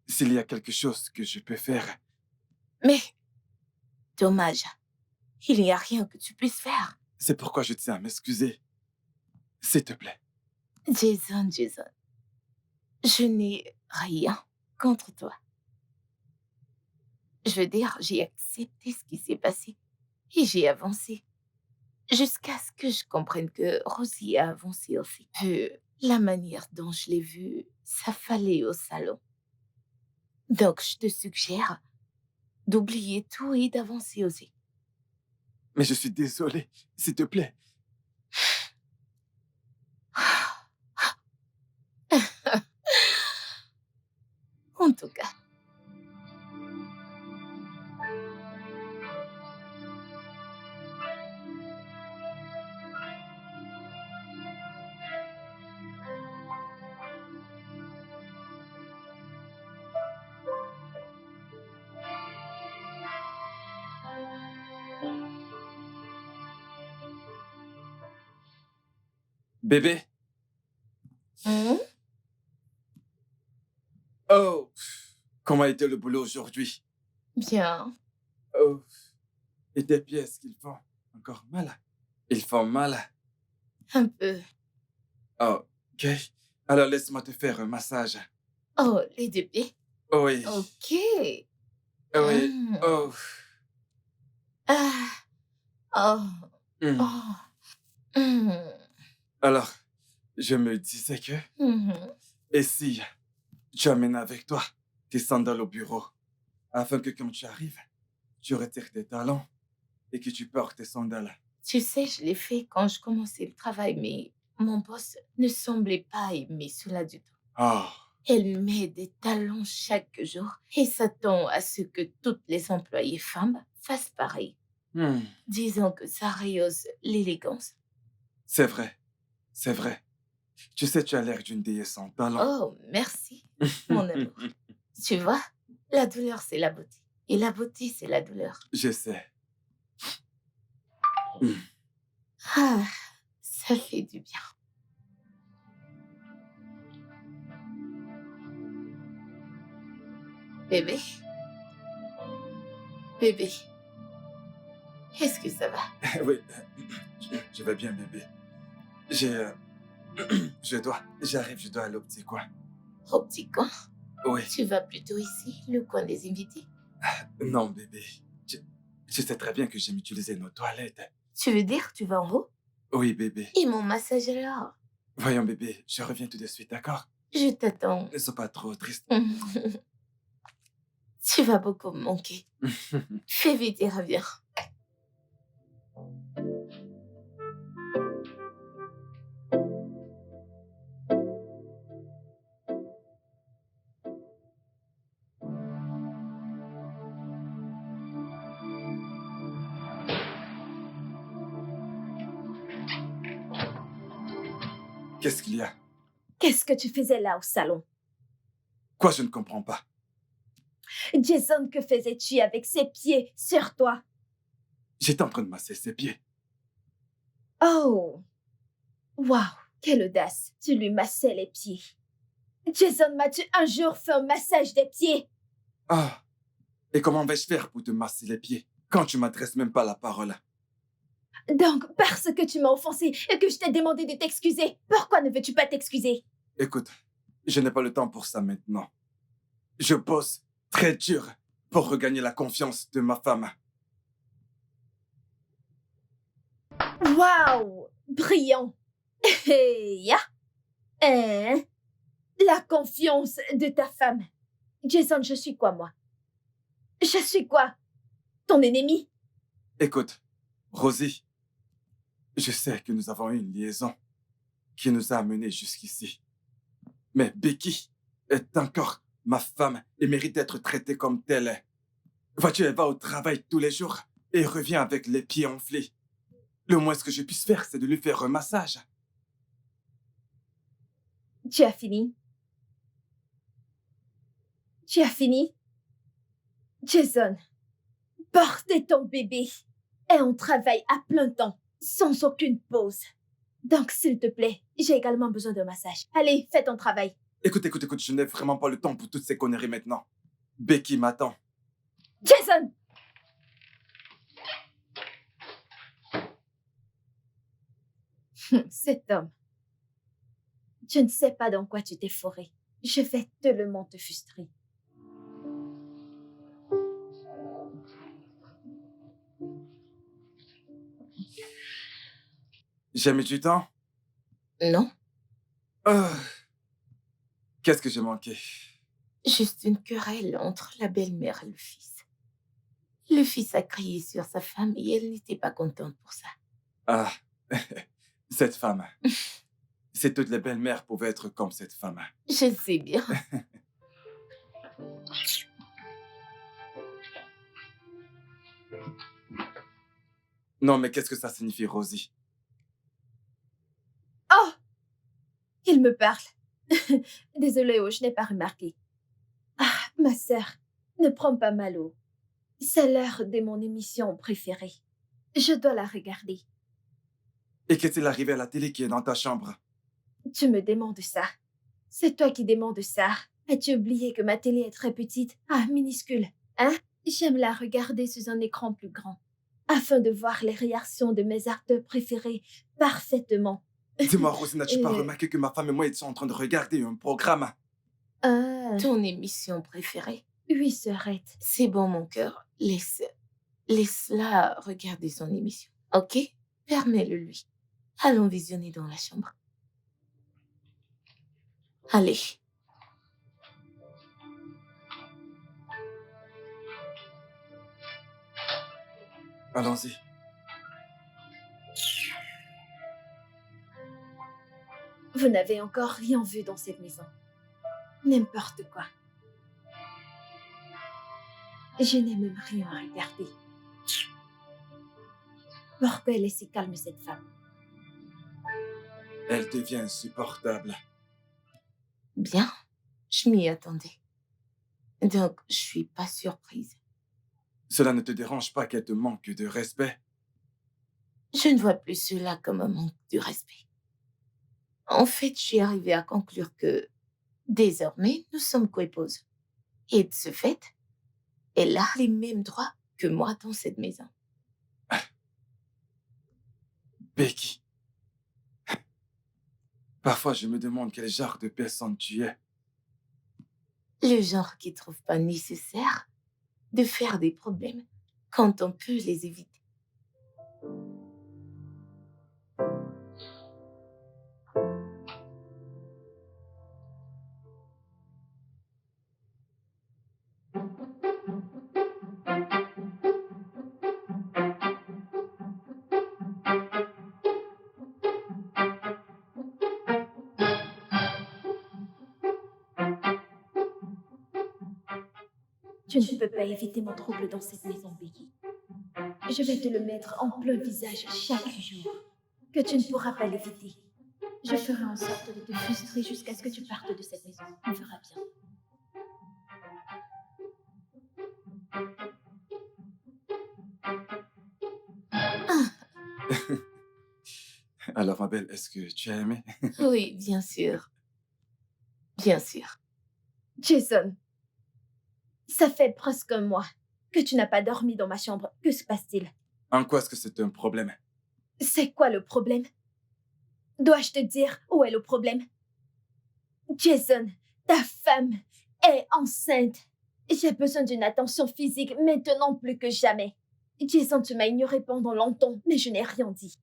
S'il y a quelque chose que je peux faire, Mais, dommage. Il n'y a rien que tu puisses faire. c'est pourquoi je tiens à m'excuser. S'il te plaît. Jason, je n'ai rien contre toi. Je veux dire, j'ai accepté ce qui s'est passé et j'ai avancé. Jusqu'à ce que je comprenne que Rosie a avancé aussi. Vu la manière dont je l'ai vue s'affaler au salon. Donc, je te suggère d'oublier tout et d'avancer aussi. Mais je suis désolé. S'il te plaît. En tout cas. Bébé. Hum? Oh, comment a été le boulot aujourd'hui? Bien. Oh, et tes pieds, est-ce qu'ils font encore mal? Ils font mal. Un peu. Oh, ok. Alors laisse-moi te faire un massage. Oh, les deux pieds. Oui, Ok. oui, Hum. oh. Ah. Oh. Hmm. Oh. Hum. Alors, je me disais que... Mhm. Et si tu amènes avec toi tes sandales au bureau, afin que quand tu arrives, tu retires tes talons et que tu portes tes sandales. Tu sais, je l'ai fait quand je commençais le travail, mais mon boss ne semblait pas aimer cela du tout. Oh, Elle met des talons chaque jour et s'attend à ce que toutes les employées femmes fassent pareil. hmm. Disons que ça rehausse l'élégance. C'est vrai, c'est vrai. Tu sais, tu as l'air d'une déesse sans talent. Oh, merci, mon amour. Tu vois, la douleur, c'est la beauté. Et la beauté, c'est la douleur. Je sais. Hmm. Ah, ça fait du bien. Bébé, bébé, est-ce que ça va? Oui, je vais bien, bébé. J'ai... J'arrive, je dois aller au petit coin. Au petit coin, Oui. tu vas plutôt ici, le coin des invités. Non, bébé. Je, je sais très bien que j'aime utiliser nos toilettes. Tu veux dire que tu vas en haut? Oui, bébé. Et mon massage alors? Voyons, bébé, je reviens tout de suite, d'accord? Je t'attends. Ne sois pas trop triste. Tu vas beaucoup me manquer. Fais vite et reviens. Qu'est-ce qu'il y a? Qu'est-ce que tu faisais là au salon? Quoi, je ne comprends pas. Jason, que faisais-tu avec ses pieds sur toi? J'étais en train de masser ses pieds. Oh, waouh, quelle audace. Tu lui massais les pieds. Jason, m'as-tu un jour fait un massage des pieds? Ah, et comment vais-je faire pour te masser les pieds quand tu m'adresses même pas la parole? Donc, parce que tu m'as offensé et que je t'ai demandé de t'excuser, pourquoi ne veux-tu pas t'excuser? Écoute, je n'ai pas le temps pour ça maintenant. Je bosse très dur pour regagner la confiance de ma femme. Waouh, brillant. Hey, ya. Hein? La confiance de ta femme. Jason, je suis quoi, moi? Je suis quoi? Ton ennemi? Écoute, Rosie, je sais que nous avons eu une liaison qui nous a amenés jusqu'ici. Mais Becky est encore ma femme et mérite d'être traitée comme telle. Vois-tu, elle va au travail tous les jours et revient avec les pieds enflés. Le moins que je puisse faire, c'est de lui faire un massage. Tu as fini? Tu as fini? Jason, porter ton bébé et on travaille à plein temps, sans aucune pause. Donc, s'il te plaît, j'ai également besoin d'un massage. Allez, fais ton travail. Écoute, je n'ai vraiment pas le temps pour toutes ces conneries maintenant. Becky m'attend. Jason! Cet homme. Je ne sais pas dans quoi tu t'es foré. Je vais tellement te frustrer. J'ai mis du temps. Non, Ah, qu'est-ce que j'ai manqué? juste une querelle entre la belle-mère et le fils. Le fils a crié sur sa femme et elle n'était pas contente pour ça. Ah, cette femme. Si toutes les belles-mères pouvaient être comme cette femme. Je sais bien. Non, mais qu'est-ce que ça signifie, Rosie? Oh! Il me parle. Désolée, oh, je n'ai pas remarqué. Ah, ma sœur, ne prends pas mal, oh. C'est l'heure de mon émission préférée. Je dois la regarder. Et qu'est-il arrivé à la télé qui est dans ta chambre? Tu me demandes ça. C'est toi qui demandes ça. As-tu oublié que ma télé est très petite? Ah, minuscule. Hein? J'aime la regarder sur un écran plus grand, afin de voir les réactions de mes acteurs préférés parfaitement. Dis-moi, Rosie, n'as-tu pas Euh. remarqué que ma femme et moi étions en train de regarder un programme? Ah, Ton émission préférée? oui, sœurette. C'est bon, mon cœur. Laisse-la regarder son émission. Ok? Permets-le lui. Allons visionner dans la chambre. Allez. Allons-y. Vous n'avez encore rien vu dans cette maison. N'importe quoi. Je n'ai même rien à regarder. Pourquoi elle est si calme, cette femme? Elle devient insupportable. Bien, je m'y attendais. Donc, je suis pas surprise. Cela ne te dérange pas qu'elle te manque de respect? Je ne vois plus cela comme un manque de respect. En fait, je suis arrivée à conclure que, désormais, nous sommes coépouses. Et de ce fait, elle a les mêmes droits que moi dans cette maison. Becky, parfois je me demande quel genre de personne tu es. Le genre qui trouve pas nécessaire de faire des problèmes quand on peut les éviter. Tu ne peux pas éviter mon trouble dans cette maison, Becky. Je vais te le mettre en plein visage chaque jour, que tu ne pourras pas l'éviter. Je ferai en sorte de te frustrer jusqu'à ce que tu partes de cette maison. On verra bien. Alors, ma belle, est-ce que tu as aimé? Oui, bien sûr. Bien sûr. Jason, ça fait presque un mois que tu n'as pas dormi dans ma chambre. Que se passe-t-il? En quoi est-ce que c'est un problème? C'est quoi le problème? Dois-je te dire où est le problème? Jason, ta femme est enceinte. J'ai besoin d'une attention physique maintenant plus que jamais. Jason, tu m'as ignoré pendant longtemps, mais je n'ai rien dit.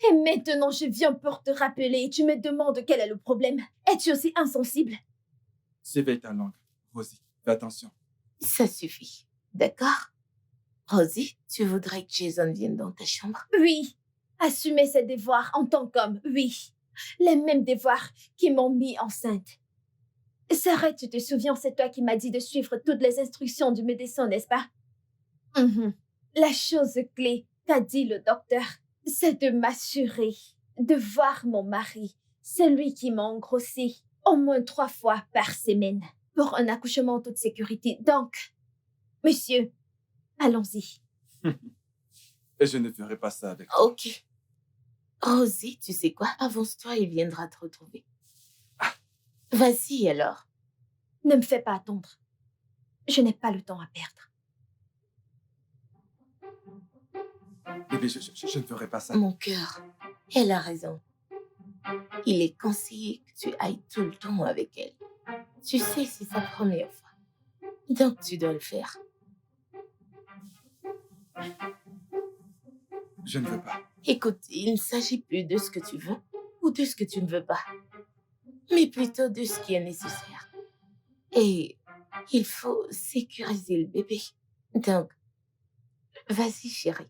Et maintenant, je viens pour te rappeler et tu me demandes quel est le problème. Es-tu aussi insensible? Surveille ta langue. Rosie, fais attention. Ça suffit. D'accord? Rosie, tu voudrais que Jason vienne dans ta chambre? Oui. Assumer ses devoirs en tant qu'homme, oui. Les mêmes devoirs qui m'ont mis enceinte. Sarah, tu te souviens, c'est toi qui m'as dit de suivre toutes les instructions du médecin, n'est-ce pas? La chose clé qu'a dit le docteur, c'est de m'assurer de voir mon mari, celui qui m'a engrossé, au moins 3 fois par semaine, pour un accouchement en toute sécurité. Donc, monsieur, allons-y. Et je ne ferai pas ça avec toi. Ok. Rosie, tu sais quoi? Avance-toi, il viendra te retrouver. Vas-y alors. Ne me fais pas attendre. Je n'ai pas le temps à perdre. Bébé, je ne ferai pas ça. Mon cœur, elle a raison. Il est conseillé que tu ailles tout le temps avec elle. Tu sais, c'est sa première fois. Donc, tu dois le faire. Je ne veux pas. Écoute, il ne s'agit plus de ce que tu veux ou de ce que tu ne veux pas, mais plutôt de ce qui est nécessaire. Et il faut sécuriser le bébé. Donc, vas-y, chérie.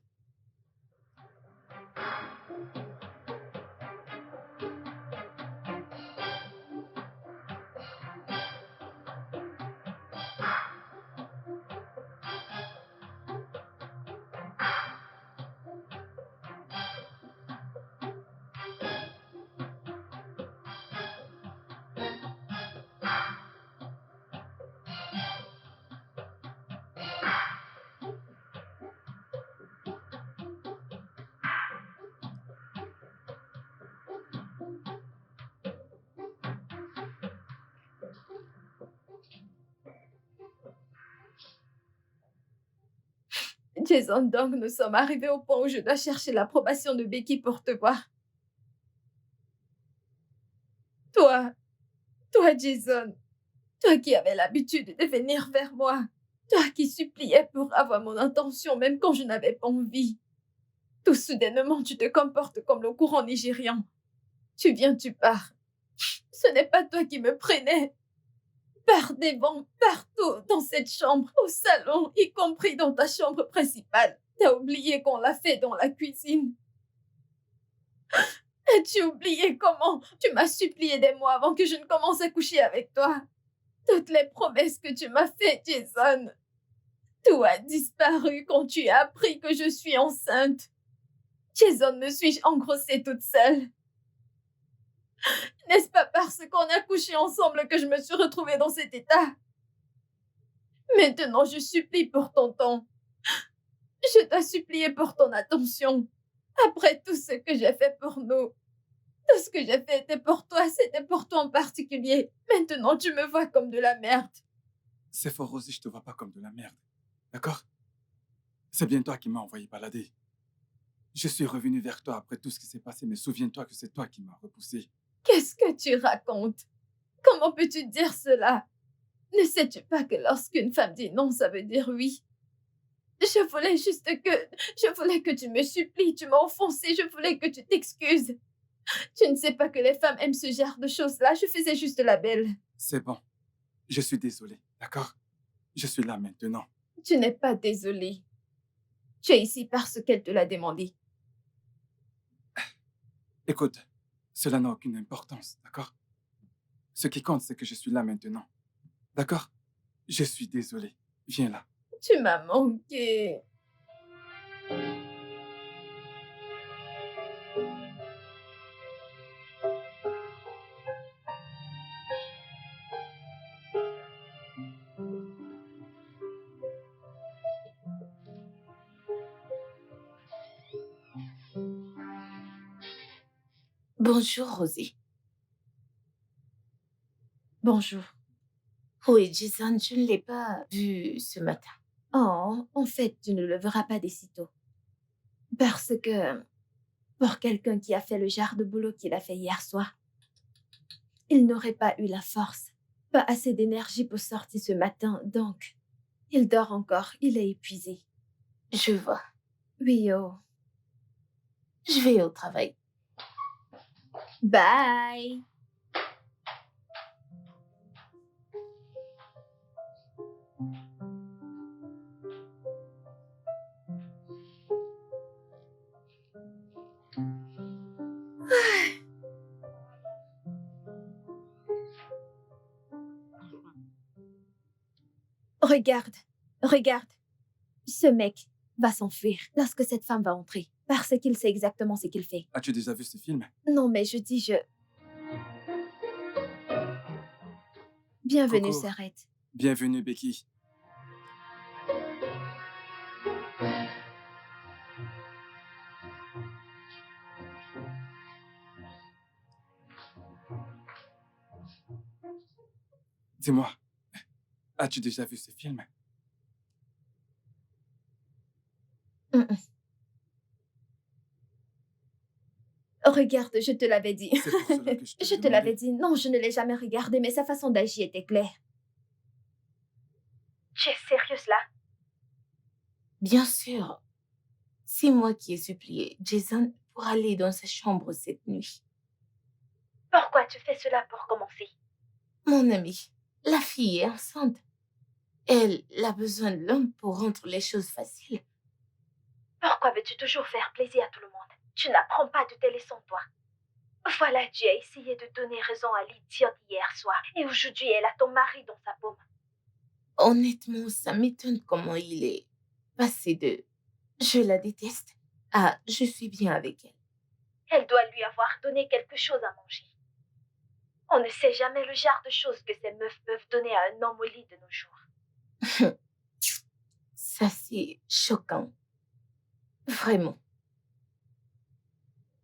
Jason, donc, nous sommes arrivés au point où je dois chercher l'approbation de Becky pour te voir. Toi, Jason, toi qui avais l'habitude de venir vers moi, toi qui suppliais pour avoir mon intention même quand je n'avais pas envie. Tout soudainement, tu te comportes comme le courant nigérian. Tu viens, tu pars. Ce n'est pas toi qui me prenais. Par des vents, partout, dans cette chambre, au salon, y compris dans ta chambre principale. T'as oublié qu'on l'a fait dans la cuisine. As-tu oublié comment tu m'as supplié des mois avant que je ne commence à coucher avec toi? Toutes les promesses que tu m'as faites, Jason. Tout a disparu quand tu as appris que je suis enceinte. Jason, me suis-je engrossée toute seule? N'est-ce pas parce qu'on a couché ensemble que je me suis retrouvée dans cet état? Maintenant, je supplie pour ton temps. Je dois supplier pour ton attention. Après tout ce que j'ai fait pour nous, tout ce que j'ai fait était pour toi, c'était pour toi en particulier. Maintenant, tu me vois comme de la merde. C'est fort, Rosie, je te vois pas comme de la merde. D'accord? C'est bien toi qui m'as envoyé balader. Je suis revenu vers toi après tout ce qui s'est passé, mais souviens-toi que c'est toi qui m'as repoussé. Qu'est-ce que tu racontes? Comment peux-tu dire cela? Ne sais-tu pas que lorsqu'une femme dit non, ça veut dire oui? Je voulais que tu me supplies, tu m'as offensé, je voulais que tu t'excuses. Tu ne sais pas que les femmes aiment ce genre de choses-là, je faisais juste la belle. C'est bon. Je suis désolé, d'accord? Je suis là maintenant. Tu n'es pas désolée. Tu es ici parce qu'elle te l'a demandé. Écoute, cela n'a aucune importance, d'accord? Ce qui compte, c'est que je suis là maintenant. D'accord? Je suis désolé. Viens là. Tu m'as manqué. Bonjour, Rosie. Bonjour. Oui, Jason, je ne l'ai pas vu ce matin. Oh, en fait, tu ne le verras pas d'ici tôt. Parce que, pour quelqu'un qui a fait le genre de boulot qu'il a fait hier soir, il n'aurait pas eu la force, pas assez d'énergie pour sortir ce matin, donc il dort encore, il est épuisé. Je vois. Oui, oh. Je vais au travail. Bye. Regarde, regarde. Ce mec va s'enfuir lorsque cette femme va entrer, parce qu'il sait exactement ce qu'il fait. As-tu déjà vu ce film? Non, mais je dis, Bienvenue, Coucou. s'arrête. Bienvenue, Becky. Dis-moi, as-tu déjà vu ce film? Regarde, je te l'avais dit. C'est pour cela que je te Je te l'avais demandais. dit. Non, je ne l'ai jamais regardé, mais sa façon d'agir était claire. Tu es sérieuse là? Bien sûr, c'est moi qui ai supplié Jason pour aller dans sa chambre cette nuit. Pourquoi tu fais cela pour commencer? Mon ami, la fille est enceinte. Elle a besoin de l'homme pour rendre les choses faciles. Pourquoi veux-tu toujours faire plaisir à tout le monde? Tu n'apprends pas de tes leçons, toi. Voilà, tu as essayé de donner raison à l'idiote hier soir, et aujourd'hui elle a ton mari dans sa paume. Honnêtement, ça m'étonne comment il est passé de je la déteste à je suis bien avec elle. Elle doit lui avoir donné quelque chose à manger. On ne sait jamais le genre de choses que ces meufs peuvent donner à un homme au lit de nos jours. Ça, c'est choquant. Vraiment.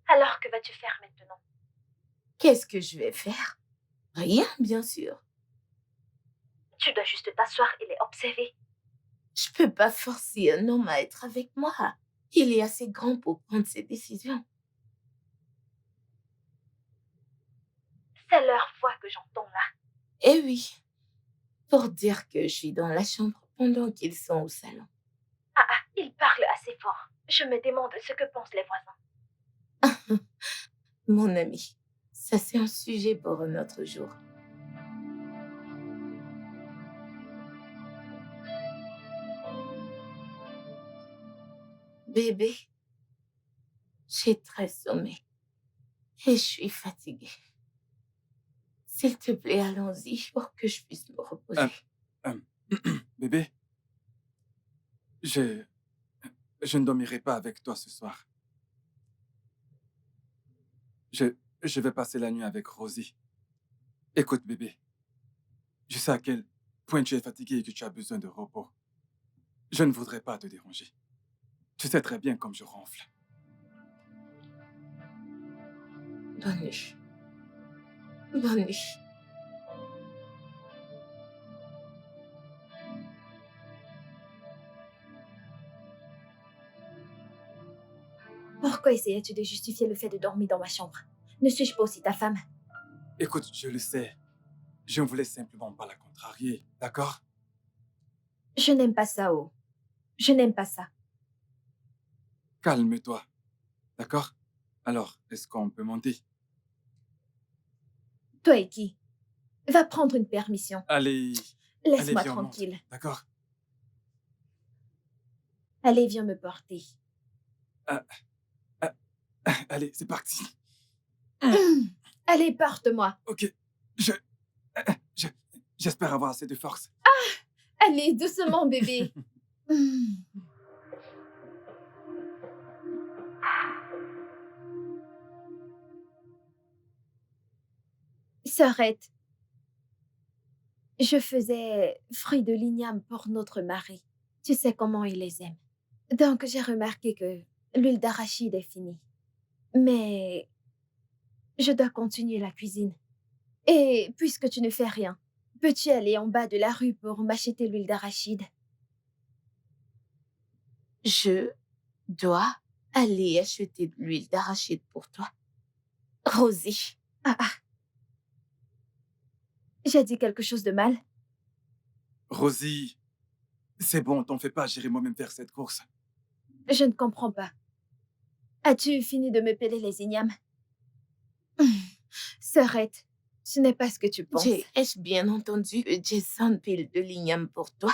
Alors que vas-tu faire maintenant? Qu'est-ce que je vais faire? Rien, bien sûr. Tu dois juste t'asseoir et les observer. Je peux pas forcer un homme à être avec moi. Il est assez grand pour prendre ses décisions. C'est leur voix que j'entends là. Eh oui, pour dire que je suis dans la chambre pendant qu'ils sont au salon. Ah, ils parlent assez fort. Je me demande ce que pensent les voisins. Mon ami, ça c'est un sujet pour un autre jour. Bébé, j'ai très sommeil et je suis fatiguée. S'il te plaît, allons-y pour que je puisse me reposer. Bébé, je ne dormirai pas avec toi ce soir. Je je vais passer la nuit avec Rosie. Écoute, bébé, je sais à quel point tu es fatigué et que tu as besoin de repos. Je ne voudrais pas te déranger. Tu sais très bien comme je ronfle. Bonne nuit. Bonne nuit. Pourquoi essayais-tu de justifier le fait de dormir dans ma chambre? Ne suis-je pas aussi ta femme? Écoute, je le sais. Je ne voulais simplement pas la contrarier, d'accord? Je n'aime pas ça, oh. Je n'aime pas ça. Calme-toi, d'accord? Alors, est-ce qu'on peut monter? Toi et qui? Va prendre une permission. Allez, Laisse-moi viens, on monte, tranquille. d'accord? Allez, viens me porter. Ah, ah, allez, c'est parti. Allez, porte-moi. Ok, je, je- j'espère avoir assez de force. Allez, doucement, bébé. Sœurette, je faisais fruit de l'igname pour notre mari. Tu sais comment il les aime. Donc, j'ai remarqué que l'huile d'arachide est finie. Mais je dois continuer la cuisine. Et puisque tu ne fais rien, peux-tu aller en bas de la rue pour m'acheter l'huile d'arachide? Je dois aller acheter de l'huile d'arachide pour toi. Rosie, Ah, ah. J'ai dit quelque chose de mal? Rosie, c'est bon, t'en fais pas, j'irai moi-même faire cette course. Je ne comprends pas. As-tu fini de me peler les ignames? Sœurette, ce n'est pas ce que tu penses. ai-je bien entendu que Jason pile de l'igname pour toi?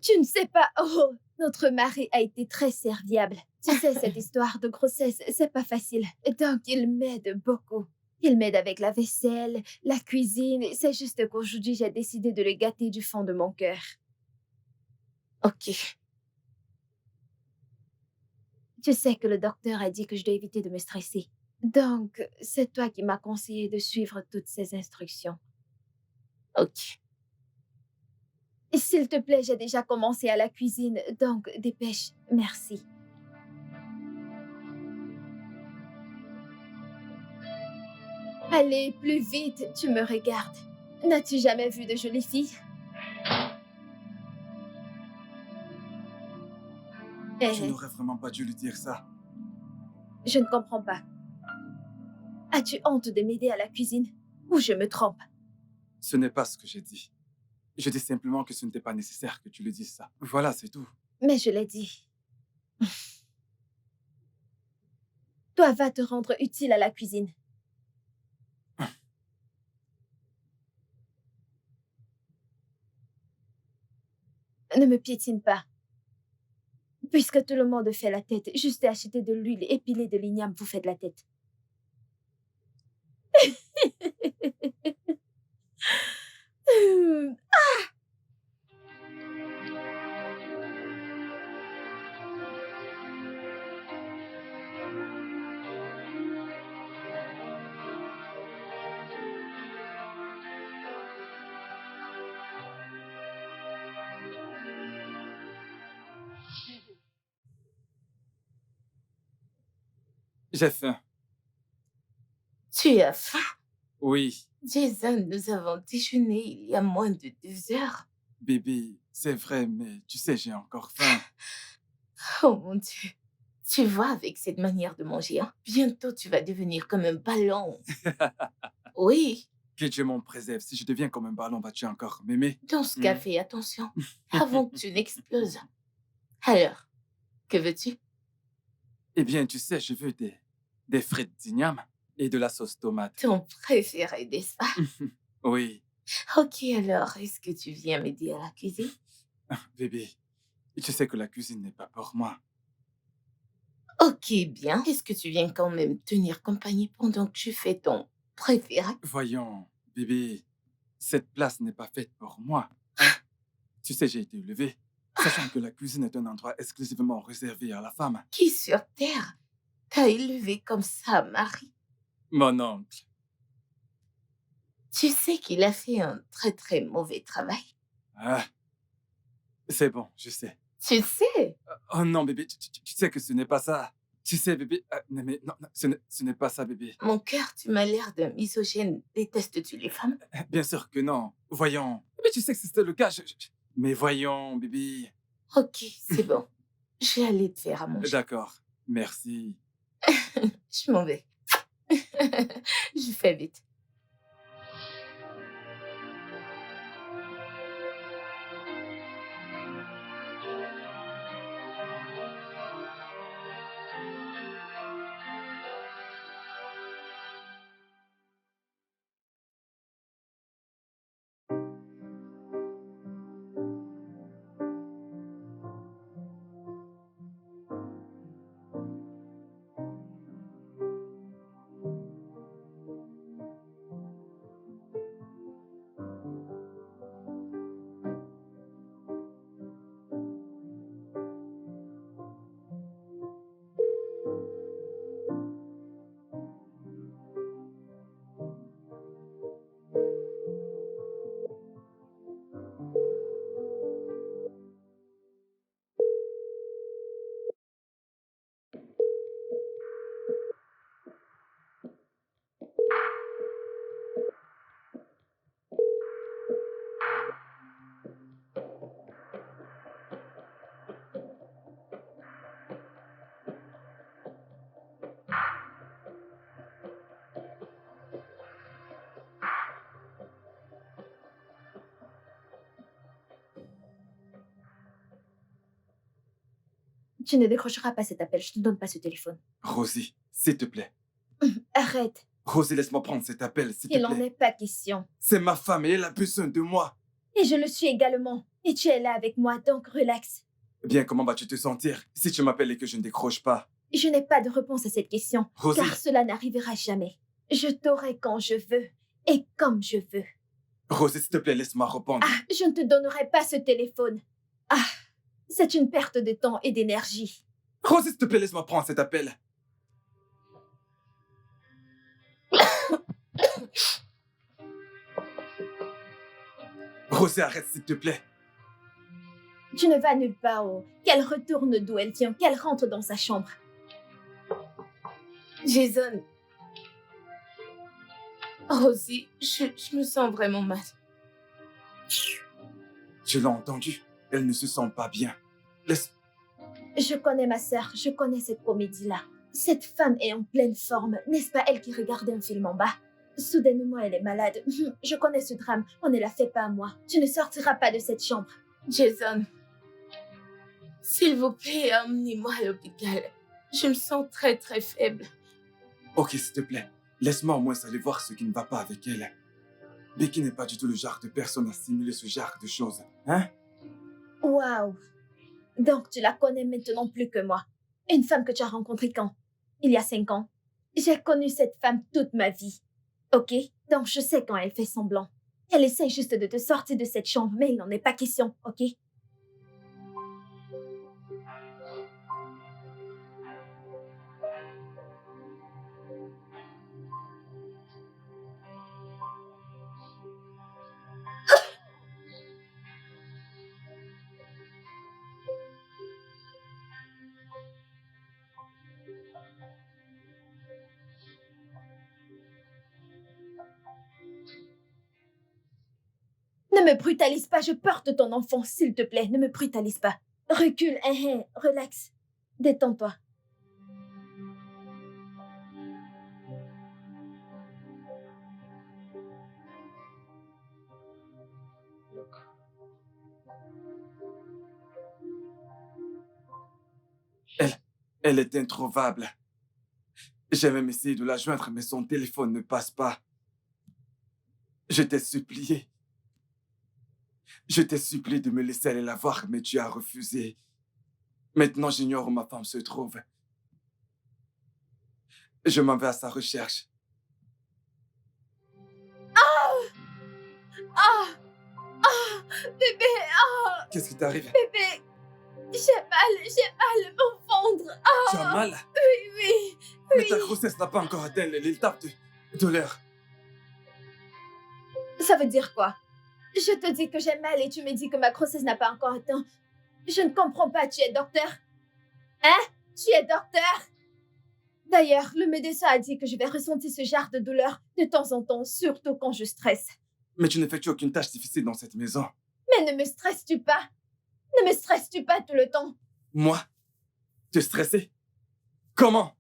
Tu ne sais pas. Oh, notre mari a été très serviable. Tu sais, cette histoire de grossesse, c'est pas facile. Donc, il m'aide beaucoup. Il m'aide avec la vaisselle, la cuisine. C'est juste qu'aujourd'hui, j'ai décidé de le gâter du fond de mon cœur. Ok. Tu sais que le docteur a dit que je dois éviter de me stresser. Donc, c'est toi qui m'as conseillé de suivre toutes ces instructions. Ok. Et s'il te plaît, j'ai déjà commencé à la cuisine, donc dépêche. Merci. Allez, plus vite, tu me regardes. N'as-tu jamais vu de jolies filles? Tu n'aurais vraiment pas dû lui dire ça. Je ne comprends pas. As-tu honte de m'aider à la cuisine? Ou je me trompe? Ce n'est pas ce que j'ai dit. Je dis simplement que ce n'était pas nécessaire que tu lui dises ça. Voilà, c'est tout. Mais je l'ai dit. Toi, va te rendre utile à la cuisine. Ne me piétine pas. Puisque tout le monde fait la tête, juste acheter de l'huile et piler de l'igname, vous faites la tête. J'ai faim. Tu as faim? Oui, Jason, nous avons déjeuné il y a moins de 2 heures. bébé, c'est vrai, mais tu sais, j'ai encore faim. Oh mon Dieu. Tu vois, avec cette manière de manger, hein, bientôt tu vas devenir comme un ballon. Oui, Que Dieu m'en préserve. Si je deviens comme un ballon, vas-tu encore m'aimer? dans ce cas, fais attention, avant que tu n'exploses. Alors, que veux-tu? Eh bien, tu sais, je veux des frites d'igname et de la sauce tomate. Ton préféré, n'est-ce pas? Oui, Ok, alors, est-ce que tu viens m'aider à la cuisine? bébé, tu sais que la cuisine n'est pas pour moi. Ok, bien. Est-ce que tu viens quand même tenir compagnie pendant que je fais ton préféré? Voyons, bébé, cette place n'est pas faite pour moi. Hein? Tu sais, j'ai été élevé, sachant que la cuisine est un endroit exclusivement réservé à la femme. Qui sur Terre T'as élevé comme ça, Marie. Mon oncle. Tu sais qu'il a fait un très très mauvais travail. Ah, c'est bon, je sais. Tu sais, Oh non, bébé, tu sais que ce n'est pas ça. Tu sais, bébé, non, mais non, non, ce n'est pas ça, bébé. mon cœur, tu m'as l'air d'un misogyne. Détestes-tu les femmes? Bien sûr que non. Voyons. Mais tu sais que c'était le cas. Mais voyons, bébé. Ok, c'est bon. Je vais aller te faire à manger. D'accord. Merci. Je m'en vais. Je fais vite. Tu ne décrocheras pas cet appel, je te donne pas ce téléphone. Rosie, s'il te plaît. Arrête, Rosie, laisse-moi prendre cet appel, s'il te il n'en plaît. est pas question. C'est ma femme et elle a besoin de moi. Et je le suis également. Et tu es là avec moi, donc relax. Bien, comment vas-tu te sentir si tu m'appelles et que je ne décroche pas? Je n'ai pas de réponse à cette question, Rosie, car cela n'arrivera jamais. Je t'aurai quand je veux et comme je veux. Rosie, s'il te plaît, laisse-moi répondre. Ah, je ne te donnerai pas ce téléphone. Ah, c'est une perte de temps et d'énergie. Rosie, s'il te plaît, laisse-moi prendre cet appel. Rosie, arrête, s'il te plaît. Tu ne vas nulle part, oh. Qu'elle retourne d'où elle vient, qu'elle rentre dans sa chambre. Jason. Rosie, je me sens vraiment mal. Tu l'as entendu? Elle ne se sent pas bien. Laisse... Je connais ma sœur, je connais cette comédie-là. Cette femme est en pleine forme, n'est-ce pas elle qui regardait un film en bas? Soudainement, elle est malade. Je connais ce drame, on ne l'a fait pas à moi. Tu ne sortiras pas de cette chambre. Jason, s'il vous plaît, emmenez-moi à l'hôpital. Je me sens très très faible. Ok, s'il te plaît. Laisse-moi au moins aller voir ce qui ne va pas avec elle. Becky n'est pas du tout le genre de personne à simuler ce genre de choses. Hein? Waouh! Donc tu la connais maintenant plus que moi. Une femme que tu as rencontrée quand? Il y a 5 ans. J'ai connu cette femme toute ma vie. Ok? Donc je sais quand elle fait semblant. Elle essaie juste de te sortir de cette chambre, mais il n'en est pas question, ok? Ne me brutalise pas, je porte ton enfant, s'il te plaît, ne me brutalise pas. Recule, relax. Détends-toi. Elle est introuvable. J'ai même essayé de la joindre, mais son téléphone ne passe pas. Je t'ai supplié. Je t'ai supplié de me laisser aller la voir, mais tu as refusé. Maintenant, j'ignore où ma femme se trouve. Je m'en vais à sa recherche. Ah! Ah! Bébé! Ah! Qu'est-ce qui t'arrive? Bébé! J'ai mal au ventre. Tu as mal? Oui, oui. Mais ta grossesse n'a pas encore atteint l'étape de douleur. Ça veut dire quoi? Je te dis que j'ai mal et tu me dis que ma grossesse n'a pas encore atteint. Je ne comprends pas, tu es docteur? Hein? Tu es docteur? D'ailleurs, le médecin a dit que je vais ressentir ce genre de douleur de temps en temps, surtout quand je stresse. Mais tu n'effectues aucune tâche difficile dans cette maison. Mais ne me stresses-tu pas? Ne me stresses-tu pas tout le temps? Moi? Tu es stressé? Comment?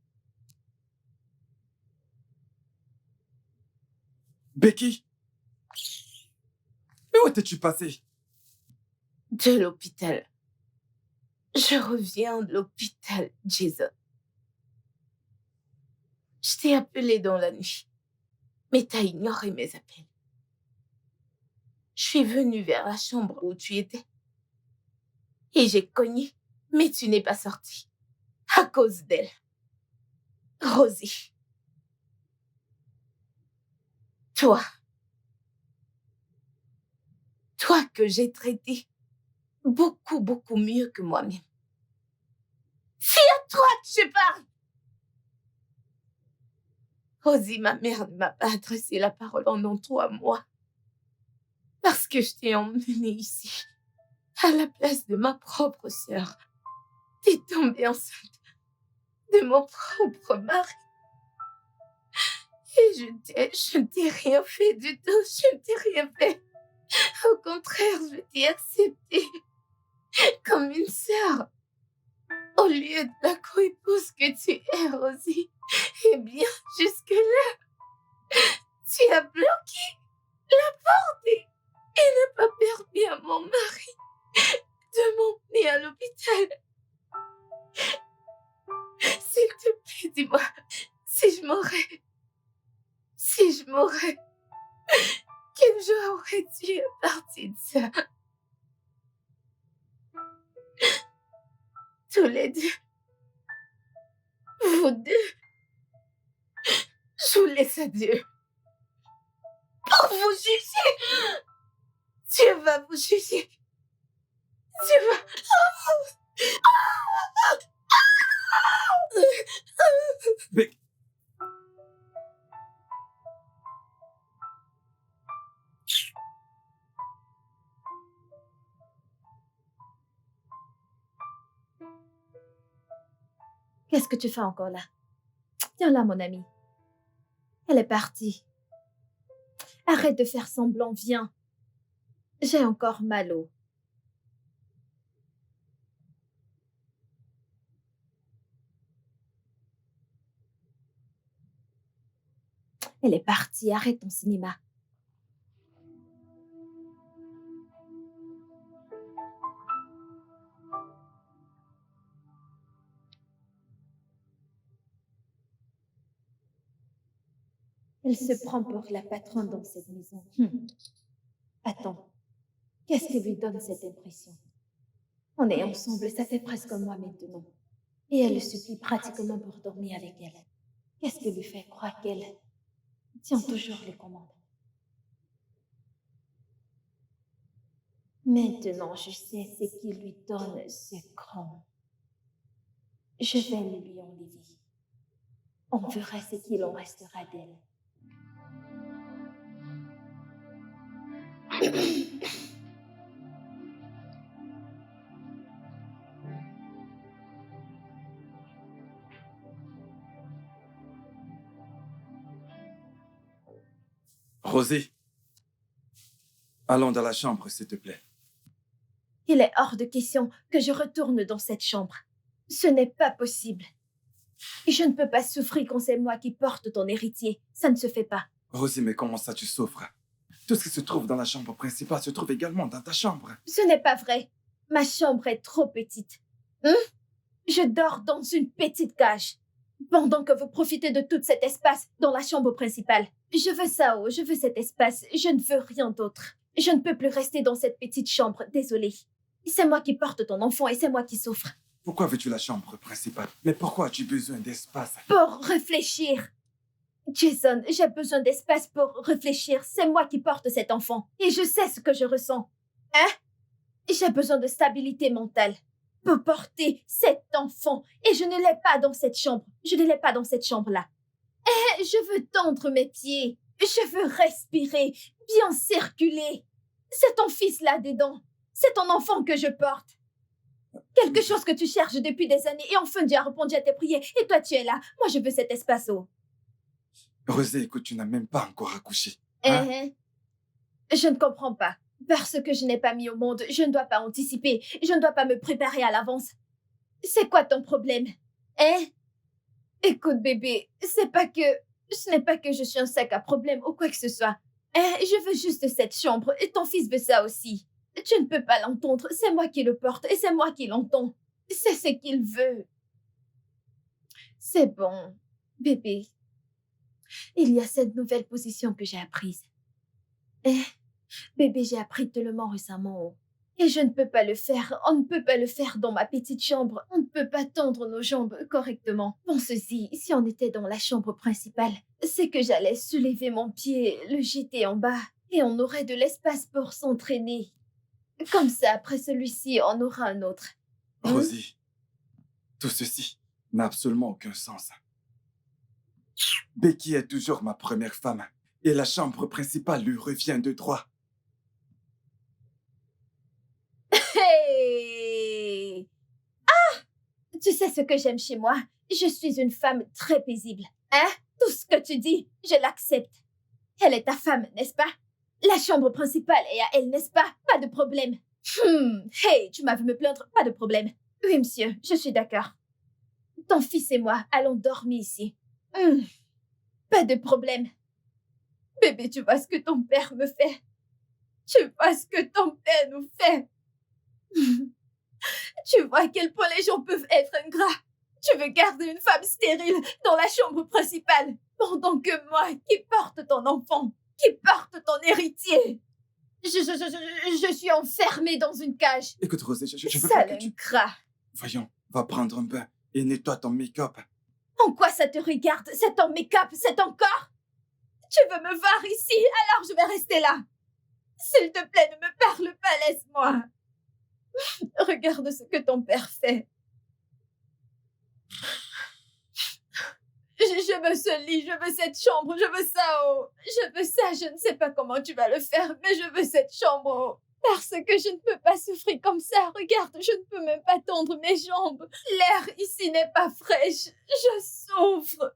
Becky? Mais où étais-tu passé? De l'hôpital. Je reviens de l'hôpital, Jason. Je t'ai appelé dans la nuit, mais t'as ignoré mes appels. Je suis venue vers la chambre où tu étais. Et j'ai cogné, mais tu n'es pas sortie. À cause d'elle. Rosie. Toi. Toi que j'ai traité beaucoup, beaucoup mieux que moi-même. C'est à toi que je parle. Rosie, ma mère ne m'a pas adressé la parole pendant 3 mois. Parce que je t'ai emmenée ici, à la place de ma propre sœur. T'es tombée enceinte de mon propre mari. Et je ne t'ai rien fait du tout, je ne t'ai rien fait. Au contraire, je t'ai acceptée comme une sœur. Au lieu de la co-épouse que tu es, Rosie. Eh bien, jusque-là, tu as bloqué la porte et n'as pas permis à mon mari de m'emmener à l'hôpital. S'il te plaît, dis-moi, si je mourais, quel jour aurais-tu à partir de ça? Tous les deux, vous deux, je vous laisse à Dieu pour vous juger. Dieu va vous juger. Dieu va... Becky. Qu'est-ce que tu fais encore là? Viens là, mon ami. Elle est partie. Arrête de faire semblant, viens. J'ai encore mal au... Elle est partie, arrête ton cinéma. Elle se prend pour la patronne dans cette maison. Attends, qu'est-ce qui lui donne cette impression? On est ensemble, ça fait presque un mois maintenant. Et elle le supplie pratiquement pour dormir avec elle. Qu'est-ce qui lui fait croire qu'elle tient toujours les commandes? Maintenant, je sais ce qui lui donne ce cran. Je vais le lui enlever. On verra ce qu'il en restera d'elle. Rosie, allons dans la chambre, s'il te plaît. Il est hors de question que je retourne dans cette chambre. Ce n'est pas possible. Je ne peux pas souffrir quand c'est moi qui porte ton héritier. Ça ne se fait pas. Rosie, mais comment ça tu souffres? Tout ce qui se trouve dans la chambre principale se trouve également dans ta chambre. Ce n'est pas vrai. Ma chambre est trop petite. Je dors dans une petite cage. Pendant que vous profitez de tout cet espace dans la chambre principale. Je veux ça, je veux cet espace. Je ne veux rien d'autre. Je ne peux plus rester dans cette petite chambre. Désolée. C'est moi qui porte ton enfant et c'est moi qui souffre. Pourquoi veux-tu la chambre principale? Mais pourquoi as-tu besoin d'espace? Pour réfléchir. Jason, j'ai besoin d'espace pour réfléchir. C'est moi qui porte cet enfant. Et je sais ce que je ressens. J'ai besoin de stabilité mentale. peut porter cet enfant. Et je ne l'ai pas dans cette chambre. Je ne l'ai pas dans cette chambre-là. Et je veux tendre mes pieds. Je veux respirer, bien circuler. C'est ton fils là-dedans. C'est ton enfant que je porte. Quelque chose que tu cherches depuis des années. Et enfin, Dieu a répondu à tes prières. Et toi, tu es là. Moi, je veux cet espace-haut. Rosé, écoute, tu n'as même pas encore accouché. Hein? Je ne comprends pas. Parce que je n'ai pas mis au monde, je ne dois pas anticiper. Je ne dois pas me préparer à l'avance. C'est quoi ton problème? Écoute, bébé, ce n'est pas que je suis un sac à problème ou quoi que ce soit. Je veux juste cette chambre et ton fils veut ça aussi. Tu ne peux pas l'entendre, c'est moi qui le porte et c'est moi qui l'entends. C'est ce qu'il veut. C'est bon, bébé. Il y a cette nouvelle position que j'ai apprise. Bébé, j'ai appris tellement récemment. Et je ne peux pas le faire. On ne peut pas le faire dans ma petite chambre. On ne peut pas tendre nos jambes correctement. Pense-y, si on était dans la chambre principale, c'est que j'allais soulever mon pied, le jeter en bas, et on aurait de l'espace pour s'entraîner. Comme ça, après celui-ci, on aura un autre. Rosie, tout ceci n'a absolument aucun sens. Becky est toujours ma première femme, et la chambre principale lui revient de droit. Hey! Ah! Tu sais ce que j'aime chez moi? Je suis une femme très paisible. Tout ce que tu dis, je l'accepte. Elle est ta femme, n'est-ce pas? La chambre principale est à elle, n'est-ce pas? Pas de problème. Hey, tu m'as vu me plaindre? Pas de problème. Oui, monsieur, je suis d'accord. Ton fils et moi allons dormir ici. Pas de problème. Bébé, tu vois ce que ton père me fait? Tu vois ce que ton père nous fait? Tu vois à quel point les gens peuvent être ingrats. Tu veux garder une femme stérile dans la chambre principale, pendant que moi, qui porte ton enfant, qui porte ton héritier, je suis enfermée dans une cage. Écoute, Rosé, je veux Ça pas que tu... ingrat. Voyons, va prendre un bain et nettoie ton make-up. En quoi ça te regarde? C'est ton make-up, c'est ton corps? Tu veux me voir ici, alors je vais rester là. S'il te plaît, ne me parle pas, laisse-moi. Regarde ce que ton père fait. Je veux ce lit, je veux cette chambre, je veux ça haut. Je veux ça, je ne sais pas comment tu vas le faire, mais je veux cette chambre haut. Parce que je ne peux pas souffrir comme ça. Regarde, je ne peux même pas tendre mes jambes. L'air ici n'est pas fraîche. Je souffre.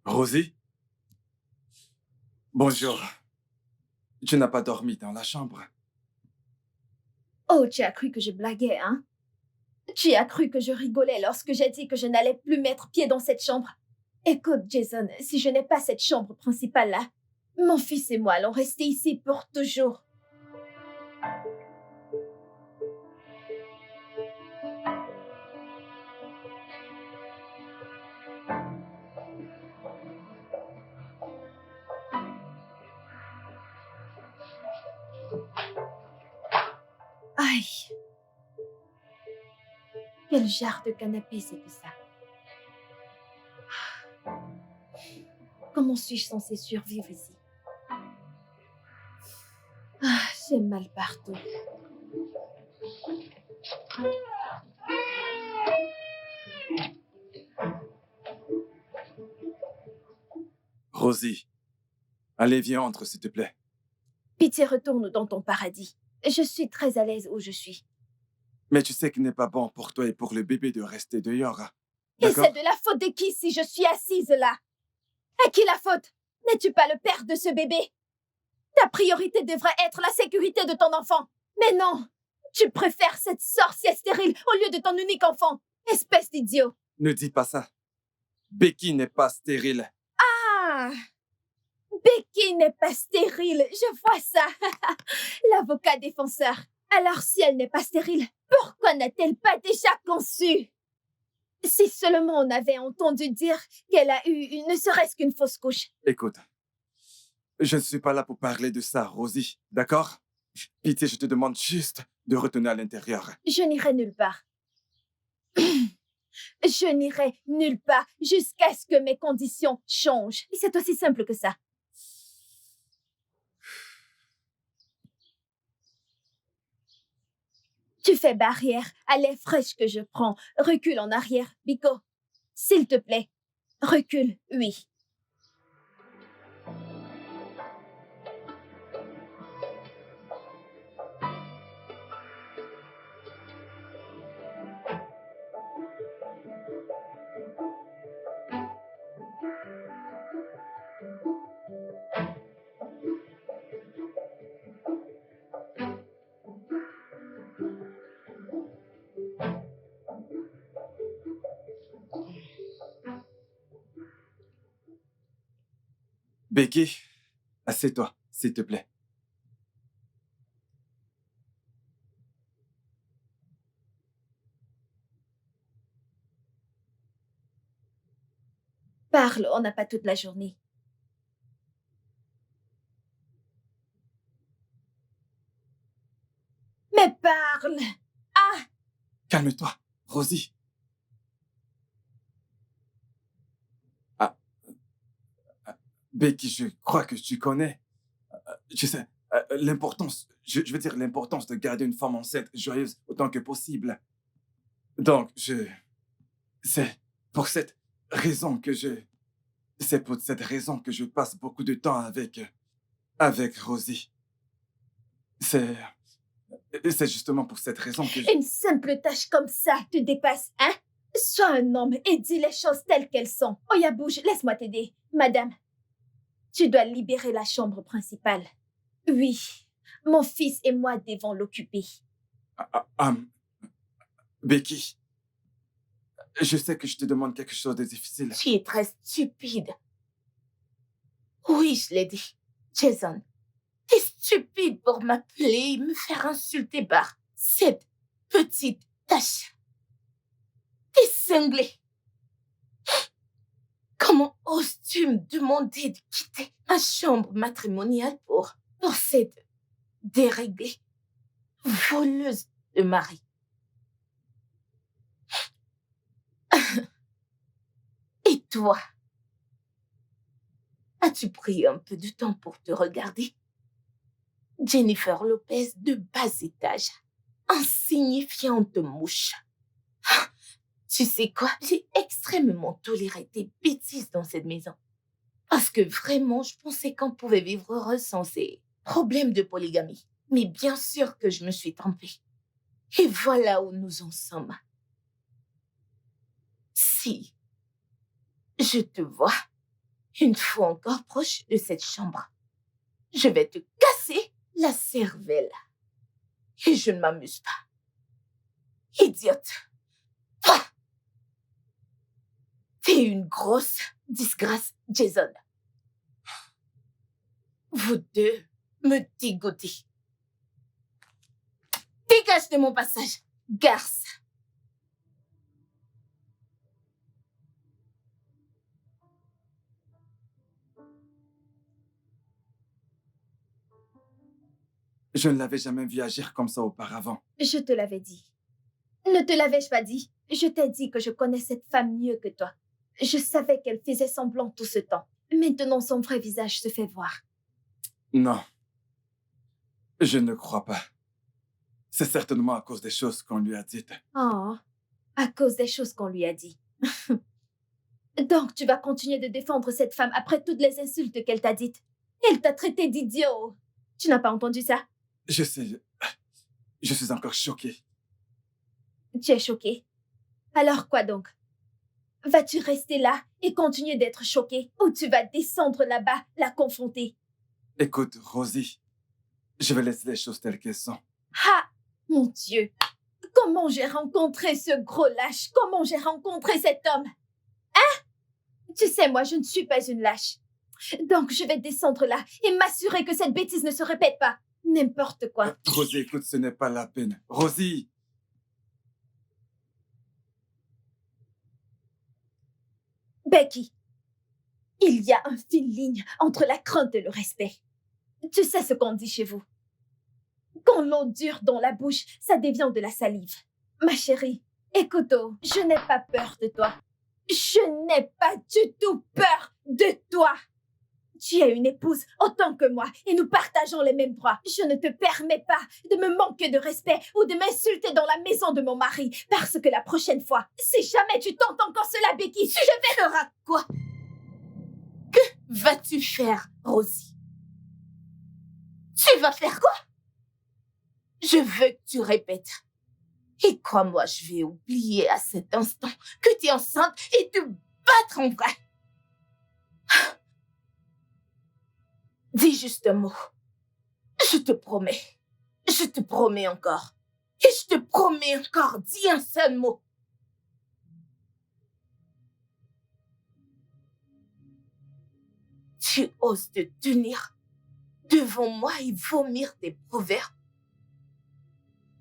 Rosie? Bonjour. Tu n'as pas dormi dans la chambre? Oh, tu as cru que je blaguais, hein? Tu as cru que je rigolais lorsque j'ai dit que je n'allais plus mettre pied dans cette chambre? Écoute, Jason, si je n'ai pas cette chambre principale-là, mon fils et moi allons rester ici pour toujours. Aïe! Quel genre de canapé c'est que ça? Comment suis-je censée survivre ici? J'ai mal partout. Rosie, allez, viens, entre, s'il te plaît. Pitié, retourne dans ton paradis. Je suis très à l'aise où je suis. Mais tu sais qu'il n'est pas bon pour toi et pour le bébé de rester dehors. Et D'accord? c'est de la faute de qui si je suis assise là? À qui la faute? N'es-tu pas le père de ce bébé? Ta priorité devrait être la sécurité de ton enfant. Mais non, tu préfères cette sorcière stérile au lieu de ton unique enfant. Espèce d'idiot. Ne dis pas ça. Becky n'est pas stérile. Ah! Becky n'est pas stérile, je vois ça. L'avocat défenseur. Alors si elle n'est pas stérile, pourquoi n'a-t-elle pas déjà conçu? Si seulement on avait entendu dire qu'elle a eu ne serait-ce qu'une fausse couche. Écoute, je ne suis pas là pour parler de ça, Rosie, d'accord? Pitié, je te demande juste de retourner à l'intérieur. Je n'irai nulle part. Je n'irai nulle part jusqu'à ce que mes conditions changent. Et c'est aussi simple que ça. Tu fais barrière à l'air fraîche que je prends. Recule en arrière, Biko. S'il te plaît. Recule, oui. Becky, assieds-toi, s'il te plaît. Parle, on n'a pas toute la journée. Mais parle! Calme-toi, Rosie. Ah, Becky, je crois que tu connais. Tu sais, l'importance, je veux dire l'importance de garder une femme enceinte joyeuse autant que possible. Donc, c'est pour cette raison que c'est pour cette raison que je passe beaucoup de temps avec Rosie. C'est justement pour cette raison que Une simple tâche comme ça te dépasse, hein? Sois un homme et dis les choses telles qu'elles sont. Oya, bouge, laisse-moi t'aider. Madame, tu dois libérer la chambre principale. Oui, mon fils et moi devons l'occuper. Becky, je sais que je te demande quelque chose de difficile. Tu es très stupide. Oui, je l'ai dit. Jason, t'es stupide pour m'appeler et me faire insulter par cette petite tâche. T'es cinglé. Comment oses-tu me demander de quitter ma chambre matrimoniale pour cette déréglée, voleuse de mari? Et toi, as-tu pris un peu de temps pour te regarder? Jennifer Lopez de bas étage, insignifiante mouche. Tu sais quoi? J'ai extrêmement toléré tes bêtises dans cette maison. Parce que vraiment, je pensais qu'on pouvait vivre heureux sans ces problèmes de polygamie. Mais bien sûr que je me suis trompée. Et voilà où nous en sommes. Si je te vois une fois encore proche de cette chambre, je vais te casser la cervelle. Et je ne m'amuse pas. Idiote. Toi, t'es une grosse disgrâce, Jason. Vous deux me dégoûtez. Dégage de mon passage, garce. Je ne l'avais jamais vu agir comme ça auparavant. Je te l'avais dit. Ne te l'avais-je pas dit? Je t'ai dit que je connais cette femme mieux que toi. Je savais qu'elle faisait semblant tout ce temps. Maintenant, son vrai visage se fait voir. Non. Je ne crois pas. C'est certainement à cause des choses qu'on lui a dites. Oh, à cause des choses qu'on lui a dit. Donc, tu vas continuer de défendre cette femme après toutes les insultes qu'elle t'a dites. Elle t'a traité d'idiot. Tu n'as pas entendu ça? Je sais. Je suis encore choqué. Tu es choqué. Alors quoi donc? Vas-tu rester là et continuer d'être choqué ou tu vas descendre là-bas, la confronter? Écoute, Rosie, je vais laisser les choses telles qu'elles sont. Ah, mon Dieu! Comment j'ai rencontré ce gros lâche? Comment j'ai rencontré cet homme? Hein? Tu sais, moi, je ne suis pas une lâche. Donc, je vais descendre là et m'assurer que cette bêtise ne se répète pas. N'importe quoi. Rosie, écoute, ce n'est pas la peine. Rosie! Becky, il y a une fine ligne entre la crainte et le respect. Tu sais ce qu'on dit chez vous. Quand l'eau dure dans la bouche, ça devient de la salive. Ma chérie, écoute, je n'ai pas peur de toi. Je n'ai pas du tout peur de toi. Tu es une épouse autant que moi et nous partageons les mêmes droits. Je ne te permets pas de me manquer de respect ou de m'insulter dans la maison de mon mari parce que la prochaine fois, si jamais tu tentes encore cela, Becky, Tu feras quoi? Que vas-tu faire, Rosie? Tu vas faire quoi? Je veux que tu répètes. Et crois-moi, je vais oublier à cet instant que tu es enceinte et te battre en vrai. Dis juste un mot. Je te promets. Je te promets encore. Et je te promets encore. Dis un seul mot. Tu oses te tenir devant moi et vomir des proverbes,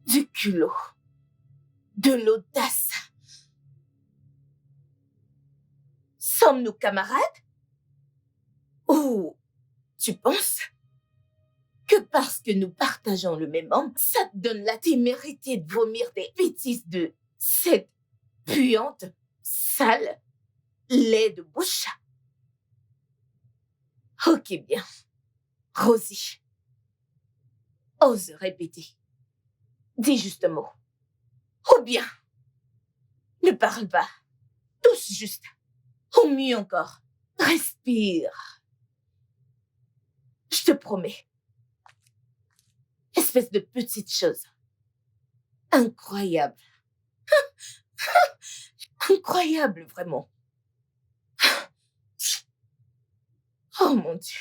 du culot, de l'audace. Sommes-nous camarades? Ou tu penses que parce que nous partageons le même homme, ça te donne la témérité de vomir des bêtises de cette puante, sale, lait de bouche? Ok, bien. Rosie, ose répéter. Dis juste un mot. Ou bien, ne parle pas. Touche juste. Ou mieux encore, respire. Je te promets. Espèce de petite chose. Incroyable. Incroyable, vraiment. Oh mon Dieu.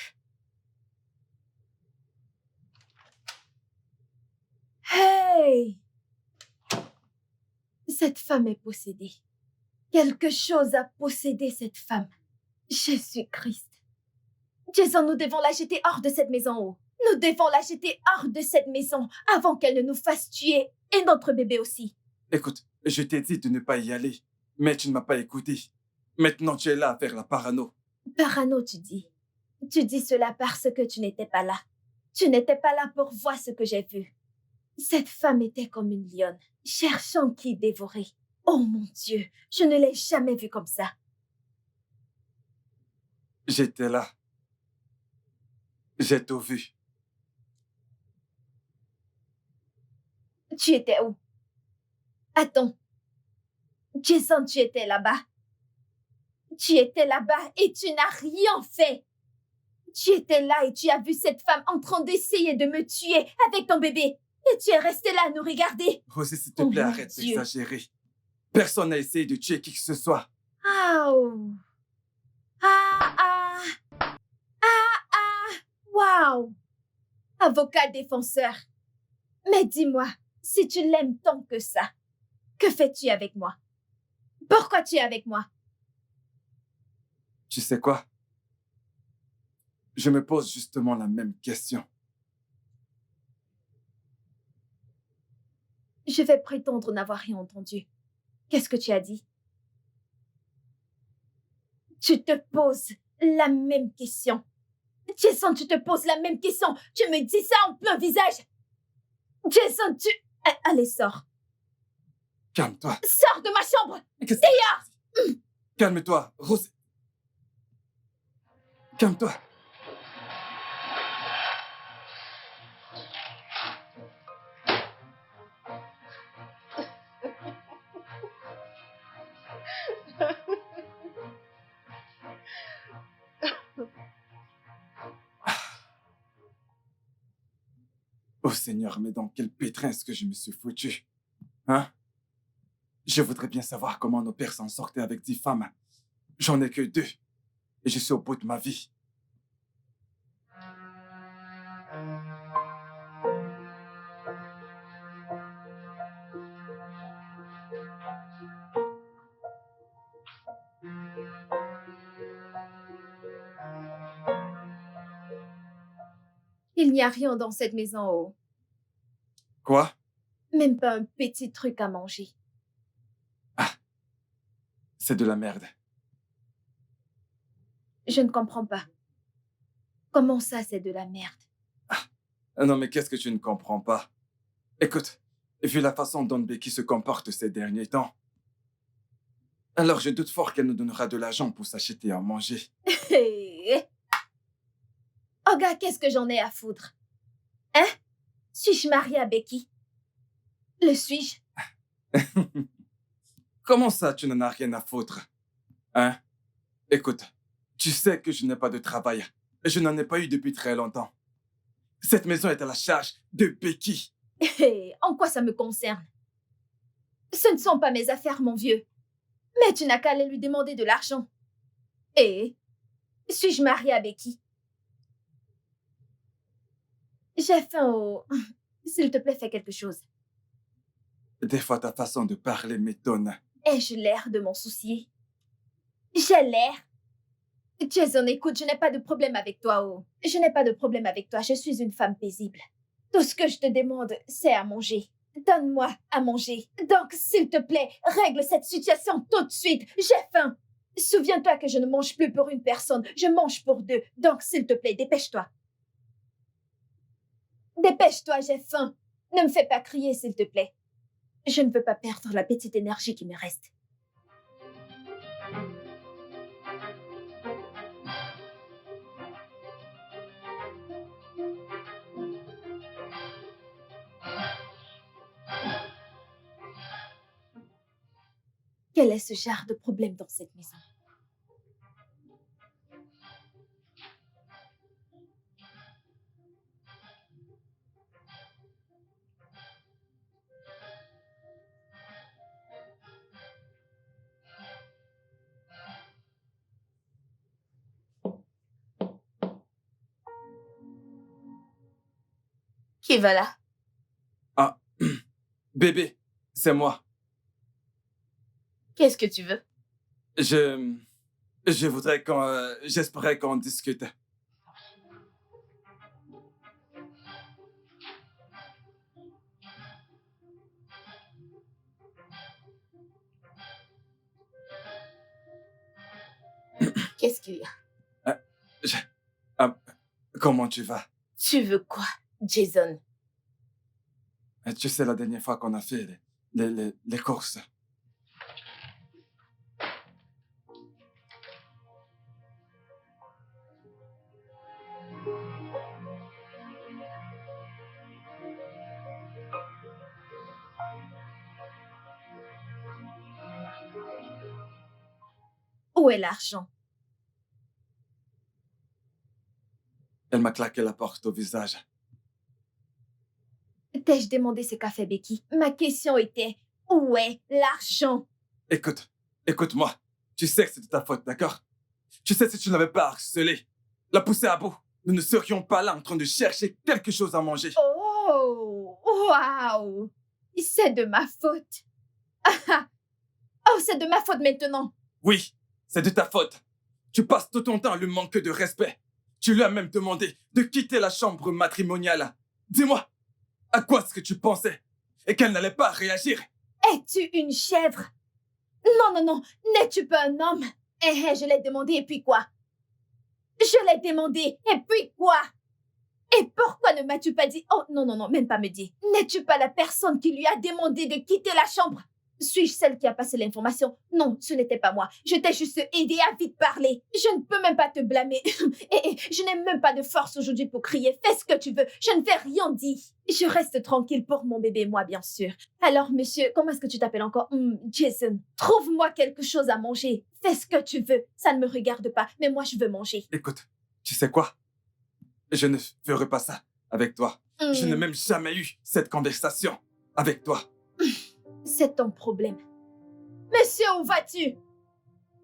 Hey! Cette femme est possédée. Quelque chose a possédé cette femme. Jésus-Christ. Jason, nous devons la jeter hors de cette maison. Nous devons la jeter hors de cette maison avant qu'elle ne nous fasse tuer et notre bébé aussi. Écoute, je t'ai dit de ne pas y aller, mais tu ne m'as pas écouté. Maintenant, tu es là à faire la parano. Parano, tu dis. Tu dis cela parce que tu n'étais pas là. Tu n'étais pas là pour voir ce que j'ai vu. Cette femme était comme une lionne, cherchant qui dévorer. Oh mon Dieu, je ne l'ai jamais vue comme ça. J'étais là. J'ai tout vu. Tu étais où? Attends. Jason, tu étais là-bas. Tu étais là-bas et tu n'as rien fait. Tu étais là et tu as vu cette femme en train d'essayer de me tuer avec ton bébé. Et tu es resté là à nous regarder. Rosie, s'il te Oh plaît, mon arrête Dieu. d'exagérer. Personne n'a essayé de tuer qui que ce soit. Oh. Ah. Wow. Avocat défenseur. Mais dis-moi, si tu l'aimes tant que ça, que fais-tu avec moi? Pourquoi tu es avec moi? Tu sais quoi? Je me pose justement la même question. Je vais prétendre n'avoir rien entendu. Qu'est-ce que tu as dit? Tu te poses la même question. Jason, tu te poses la même question. Tu me dis ça en plein visage. Jason, tu... Allez, sors. Calme-toi. Sors de ma chambre. Qu'est-ce que- Dehors. Calme-toi, Rosie. Calme-toi. Oh Seigneur, mais dans quel pétrin est-ce que je me suis foutu? Hein? Je voudrais bien savoir comment nos pères s'en sortaient avec 10 femmes. J'en ai que 2. Et je suis au bout de ma vie. Il n'y a rien dans cette maison, oh. Quoi? Même pas un petit truc à manger. C'est de la merde. Je ne comprends pas. Comment ça, c'est de la merde? Non, mais qu'est-ce que tu ne comprends pas? Écoute, vu la façon dont Becky se comporte ces derniers temps, alors je doute fort qu'elle nous donnera de l'argent pour s'acheter à manger. Oh gars, qu'est-ce que j'en ai à foutre? Hein? Suis-je mariée à Becky? Le suis-je? Comment ça, tu n'en as rien à foutre? Hein? Écoute, tu sais que je n'ai pas de travail. Je n'en ai pas eu depuis très longtemps. Cette maison est à la charge de Becky. En quoi ça me concerne? Ce ne sont pas mes affaires, mon vieux. Mais tu n'as qu'à aller lui demander de l'argent. Suis-je mariée à Becky? J'ai faim au... S'il te plaît, fais quelque chose. Des fois, ta façon de parler m'étonne. Ai-je l'air de m'en soucier? J'ai l'air? Jason, écoute, je n'ai pas de problème avec toi, oh. Je n'ai pas de problème avec toi, je suis une femme paisible. Tout ce que je te demande, c'est à manger. Donne-moi à manger. Donc, s'il te plaît, règle cette situation tout de suite. J'ai faim. Souviens-toi que je ne mange plus pour une personne, je mange pour deux. Donc, s'il te plaît, dépêche-toi. Dépêche-toi, j'ai faim. Ne me fais pas crier, s'il te plaît. Je ne veux pas perdre la petite énergie qui me reste. Quel est ce genre de problème dans cette maison? Qui va là? Ah, bébé, c'est moi. Qu'est-ce que tu veux? Je voudrais j'espérais qu'on discute. Qu'est-ce qu'il y a? Euh, je- ah, comment tu vas? Tu veux quoi, Jason? Tu sais, la dernière fois qu'on a fait les courses, Où est l'argent? elle m'a claqué la porte au visage. T'ai-je demandé ce qu'a fait Becky? Ma question était, où est l'argent? Écoute-moi. Tu sais que c'est de ta faute, d'accord? Tu sais, si tu n'avais pas harcelé, la poussée à bout, nous ne serions pas là en train de chercher quelque chose à manger. Oh, waouh! C'est de ma faute. Oh, c'est de ma faute maintenant. Oui, c'est de ta faute. Tu passes tout ton temps à lui manquer de respect. Tu lui as même demandé de quitter la chambre matrimoniale. Dis-moi, à quoi est-ce que tu pensais? Et qu'elle n'allait pas réagir? Es-tu une chèvre? Non, non, non, n'es-tu pas un homme? Je l'ai demandé et puis quoi? Je l'ai demandé et puis quoi? Et pourquoi ne m'as-tu pas dit? Oh, non, non, non, même pas me dire. N'es-tu pas la personne qui lui a demandé de quitter la chambre? Suis-je celle qui a passé l'information? Non, ce n'était pas moi. Je t'ai juste aidé à vite parler. Je ne peux même pas te blâmer. Et je n'ai même pas de force aujourd'hui pour crier. Fais ce que tu veux. Je ne vais rien dire. Je reste tranquille pour mon bébé, moi, bien sûr. Alors, monsieur, comment est-ce que tu t'appelles encore? Jason, trouve-moi quelque chose à manger. Fais ce que tu veux. Ça ne me regarde pas, mais moi, je veux manger. Écoute, tu sais quoi? Je ne ferai pas ça avec toi. Je n'ai même jamais eu cette conversation avec toi. C'est ton problème. Monsieur, où vas-tu?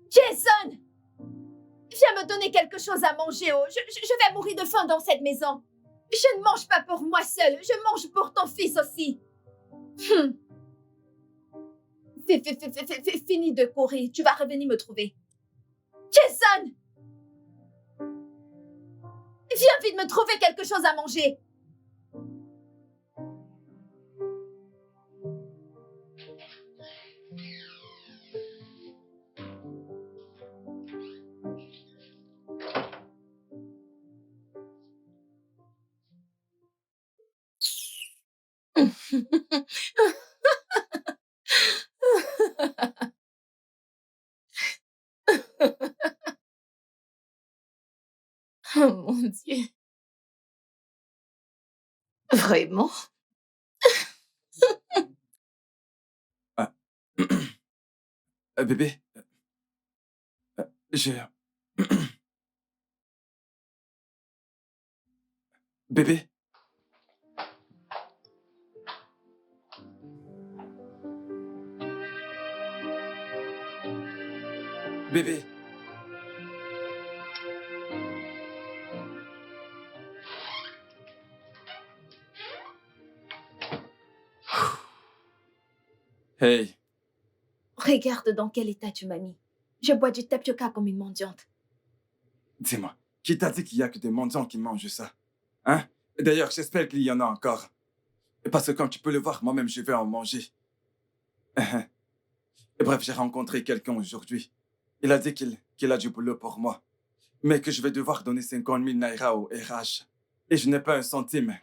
Jason! Viens me donner quelque chose à manger, oh. Je vais mourir de faim dans cette maison. Je ne mange pas pour moi seule, je mange pour ton fils aussi. Fini de courir, tu vas revenir me trouver. Jason! Viens vite me trouver quelque chose à manger. Oh mon Dieu. Vraiment? Ah. Bébé, j'ai... Bébé, bébé. Hey, Regarde dans quel état tu m'as mis. Je bois du tapioca comme une mendiante. dis-moi, qui t'a dit qu'il y a que des mendiants qui mangent ça? Hein? D'ailleurs, j'espère qu'il y en a encore. Parce que comme tu peux le voir, moi-même, je vais en manger. Bref, j'ai rencontré quelqu'un aujourd'hui. Il a dit qu'il a du boulot pour moi, mais que je vais devoir donner 50 000 naira au RH. Et je n'ai pas un centime.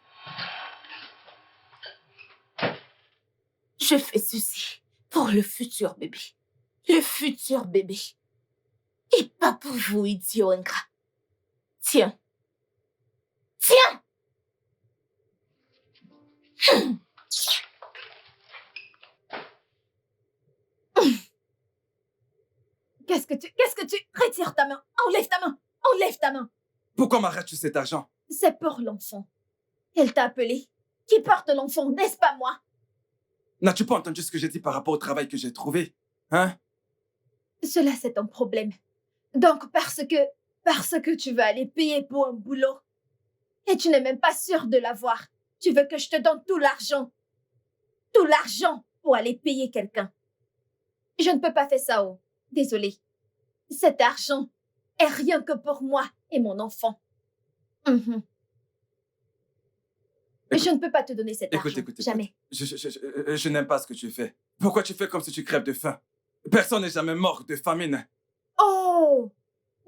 Je fais ceci pour le futur bébé. Le futur bébé. Et pas pour vous, idiot ingrat. Tiens. Tiens! Qu'est-ce que tu... Retire ta main. Enlève ta main. Enlève ta main. Pourquoi m'arrêtes-tu cet argent? C'est pour l'enfant. Elle t'a appelé. Qui porte l'enfant, n'est-ce pas moi? N'as-tu pas entendu ce que j'ai dit par rapport au travail que j'ai trouvé? Hein? Cela, c'est ton problème. Donc, parce que tu veux aller payer pour un boulot et tu n'es même pas sûr de l'avoir, tu veux que je te donne tout l'argent pour aller payer quelqu'un. Je ne peux pas faire ça, oh. Désolée. Cet argent est rien que pour moi et mon enfant. Mhm. Écoute, Je ne peux pas te donner cet argent. écoute. Jamais. Je n'aime pas ce que tu fais. Pourquoi tu fais comme si tu crèves de faim? Personne n'est jamais mort de famine. Oh!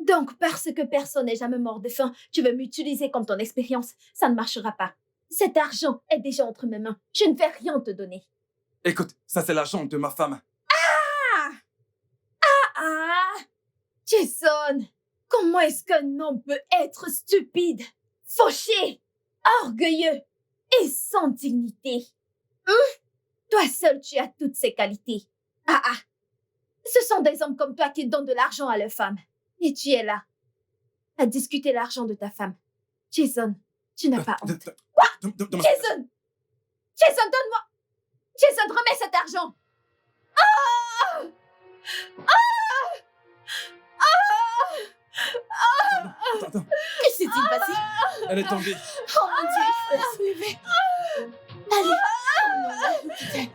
Donc, parce que personne n'est jamais mort de faim, tu veux m'utiliser comme ton expérience. Ça ne marchera pas. Cet argent est déjà entre mes mains. Je ne vais rien te donner. Écoute, ça c'est l'argent de ma femme. Ah! Jason! Comment est-ce qu'un homme peut être stupide, fauché, orgueilleux et sans dignité? Toi seul, tu as toutes ces qualités. Ce sont des hommes comme toi qui donnent de l'argent à leurs femmes. Et tu es là, à discuter l'argent de ta femme. Jason, tu n'as pas honte. Jason! Jason, donne-moi! Jason, remets cet argent! Attends, Que s'est-il passé? elle est tombée. Oh mon Dieu, il faut la soulever. Allez. Oh non, putain.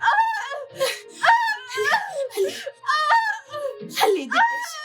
Allez, dépêche.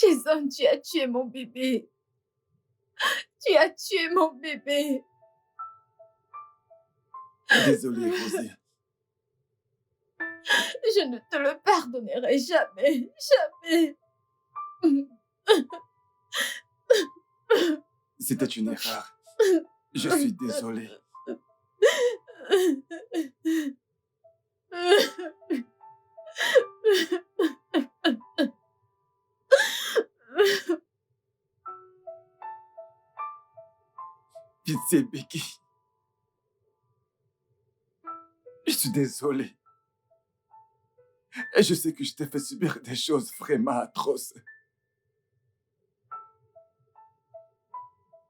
Jason, tu as tué mon bébé. Tu as tué mon bébé. Désolé, Rosie. Je ne te le pardonnerai jamais. Jamais. C'était une erreur. Je suis désolé. Pitié, Becky. Je suis désolé. Et je sais que je t'ai fait subir des choses vraiment atroces.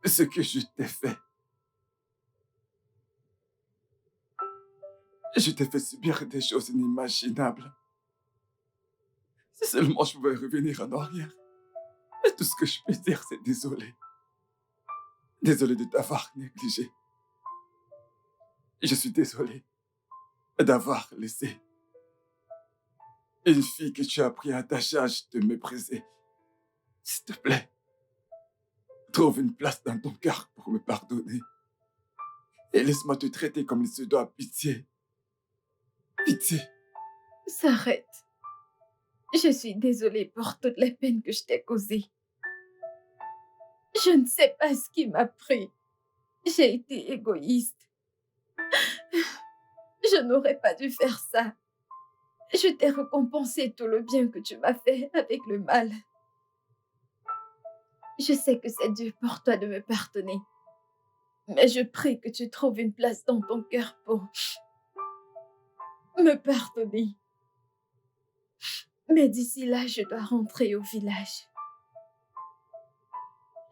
Ce que je t'ai fait. Je t'ai fait subir des choses inimaginables. Si seulement je pouvais revenir en arrière. Et tout ce que je peux dire, c'est désolé. Désolé de t'avoir négligé. Je suis désolé d'avoir laissé une fille que tu as pris à ta charge te mépriser. S'il te plaît, trouve une place dans ton cœur pour me pardonner. Et laisse-moi te traiter comme il se doit. Pitié. Pitié. S'arrête. Je suis désolée pour toute la peine que je t'ai causée. Je ne sais pas ce qui m'a pris. J'ai été égoïste. Je n'aurais pas dû faire ça. Je t'ai récompensé tout le bien que tu m'as fait avec le mal. Je sais que c'est dur pour toi de me pardonner. Mais je prie que tu trouves une place dans ton cœur pour me pardonner. Mais d'ici là, je dois rentrer au village.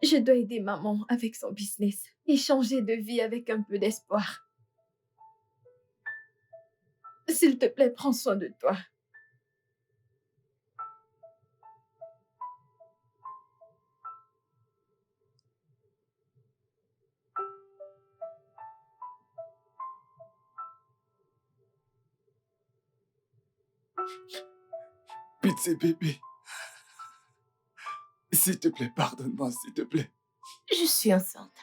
Je dois aider maman avec son business et changer de vie avec un peu d'espoir. S'il te plaît, prends soin de toi. Pitié, bébé. S'il te plaît, pardonne-moi, s'il te plaît. Je suis enceinte.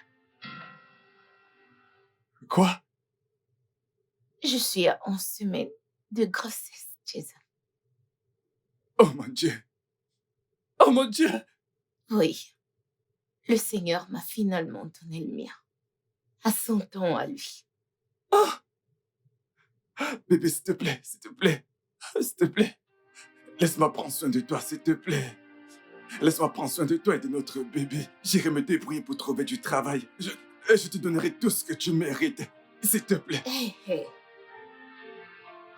Quoi? Je suis à 11 semaines de grossesse, Jason. Oh mon Dieu. Oh mon Dieu. Oui, le Seigneur m'a finalement donné le mien. À son temps à lui. Oh. Bébé, s'il te plaît, s'il te plaît. S'il te plaît. Laisse-moi prendre soin de toi, s'il te plaît. Laisse-moi prendre soin de toi et de notre bébé. J'irai me débrouiller pour trouver du travail. Je te donnerai tout ce que tu mérites. S'il te plaît. Hé, hé.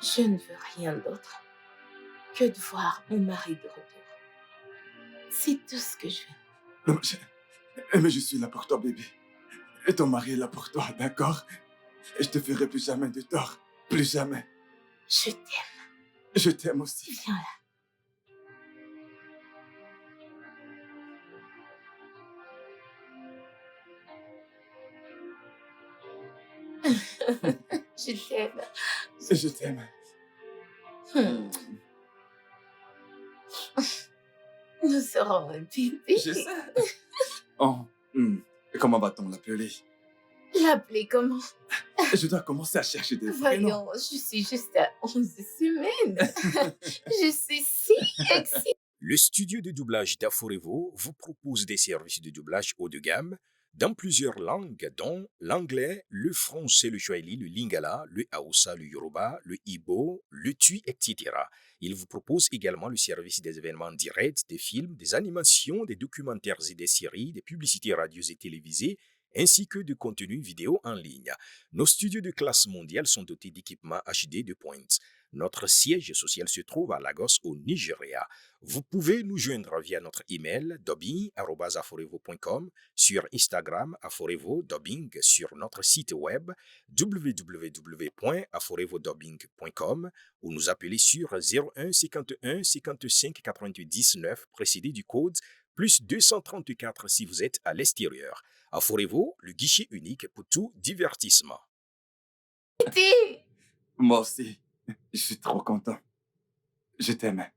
Je ne veux rien d'autre que de voir mon mari de retour. C'est tout ce que je veux. Non, mais je suis là pour toi, bébé. Et ton mari est là pour toi, d'accord? Et je te ferai plus jamais de tort. Plus jamais. Je t'aime. Je t'aime aussi. Viens là. Je t'aime. Je t'aime. Hmm. Nous serons un bébé. Je sais. Oh, comment va-t-on l'appeler? L'appeler comment? Je dois commencer à chercher des prénoms. Voyons, je suis juste à 11 semaines. Je suis si excitée. Le studio de doublage d'Aforevo vous propose des services de doublage haut de gamme dans plusieurs langues, dont l'anglais, le français, le swahili, le lingala, le hausa, le yoruba, le igbo, le tui, etc. Il vous propose également le service des événements directs, des films, des animations, des documentaires et des séries, des publicités radios et télévisées, ainsi que de contenus vidéo en ligne. Nos studios de classe mondiale sont dotés d'équipements HD de pointe. Notre siège social se trouve à Lagos, au Nigeria. Vous pouvez nous joindre via notre email dubbing@aforevo.com, sur Instagram Aforevo Dubbing, sur notre site web www.aforevodubbing.com ou nous appeler sur 01 51 55 99 précédé du code plus 234 si vous êtes à l'extérieur. Aforevo, le guichet unique pour tout divertissement. Moi aussi. Je suis trop content. Je t'aime.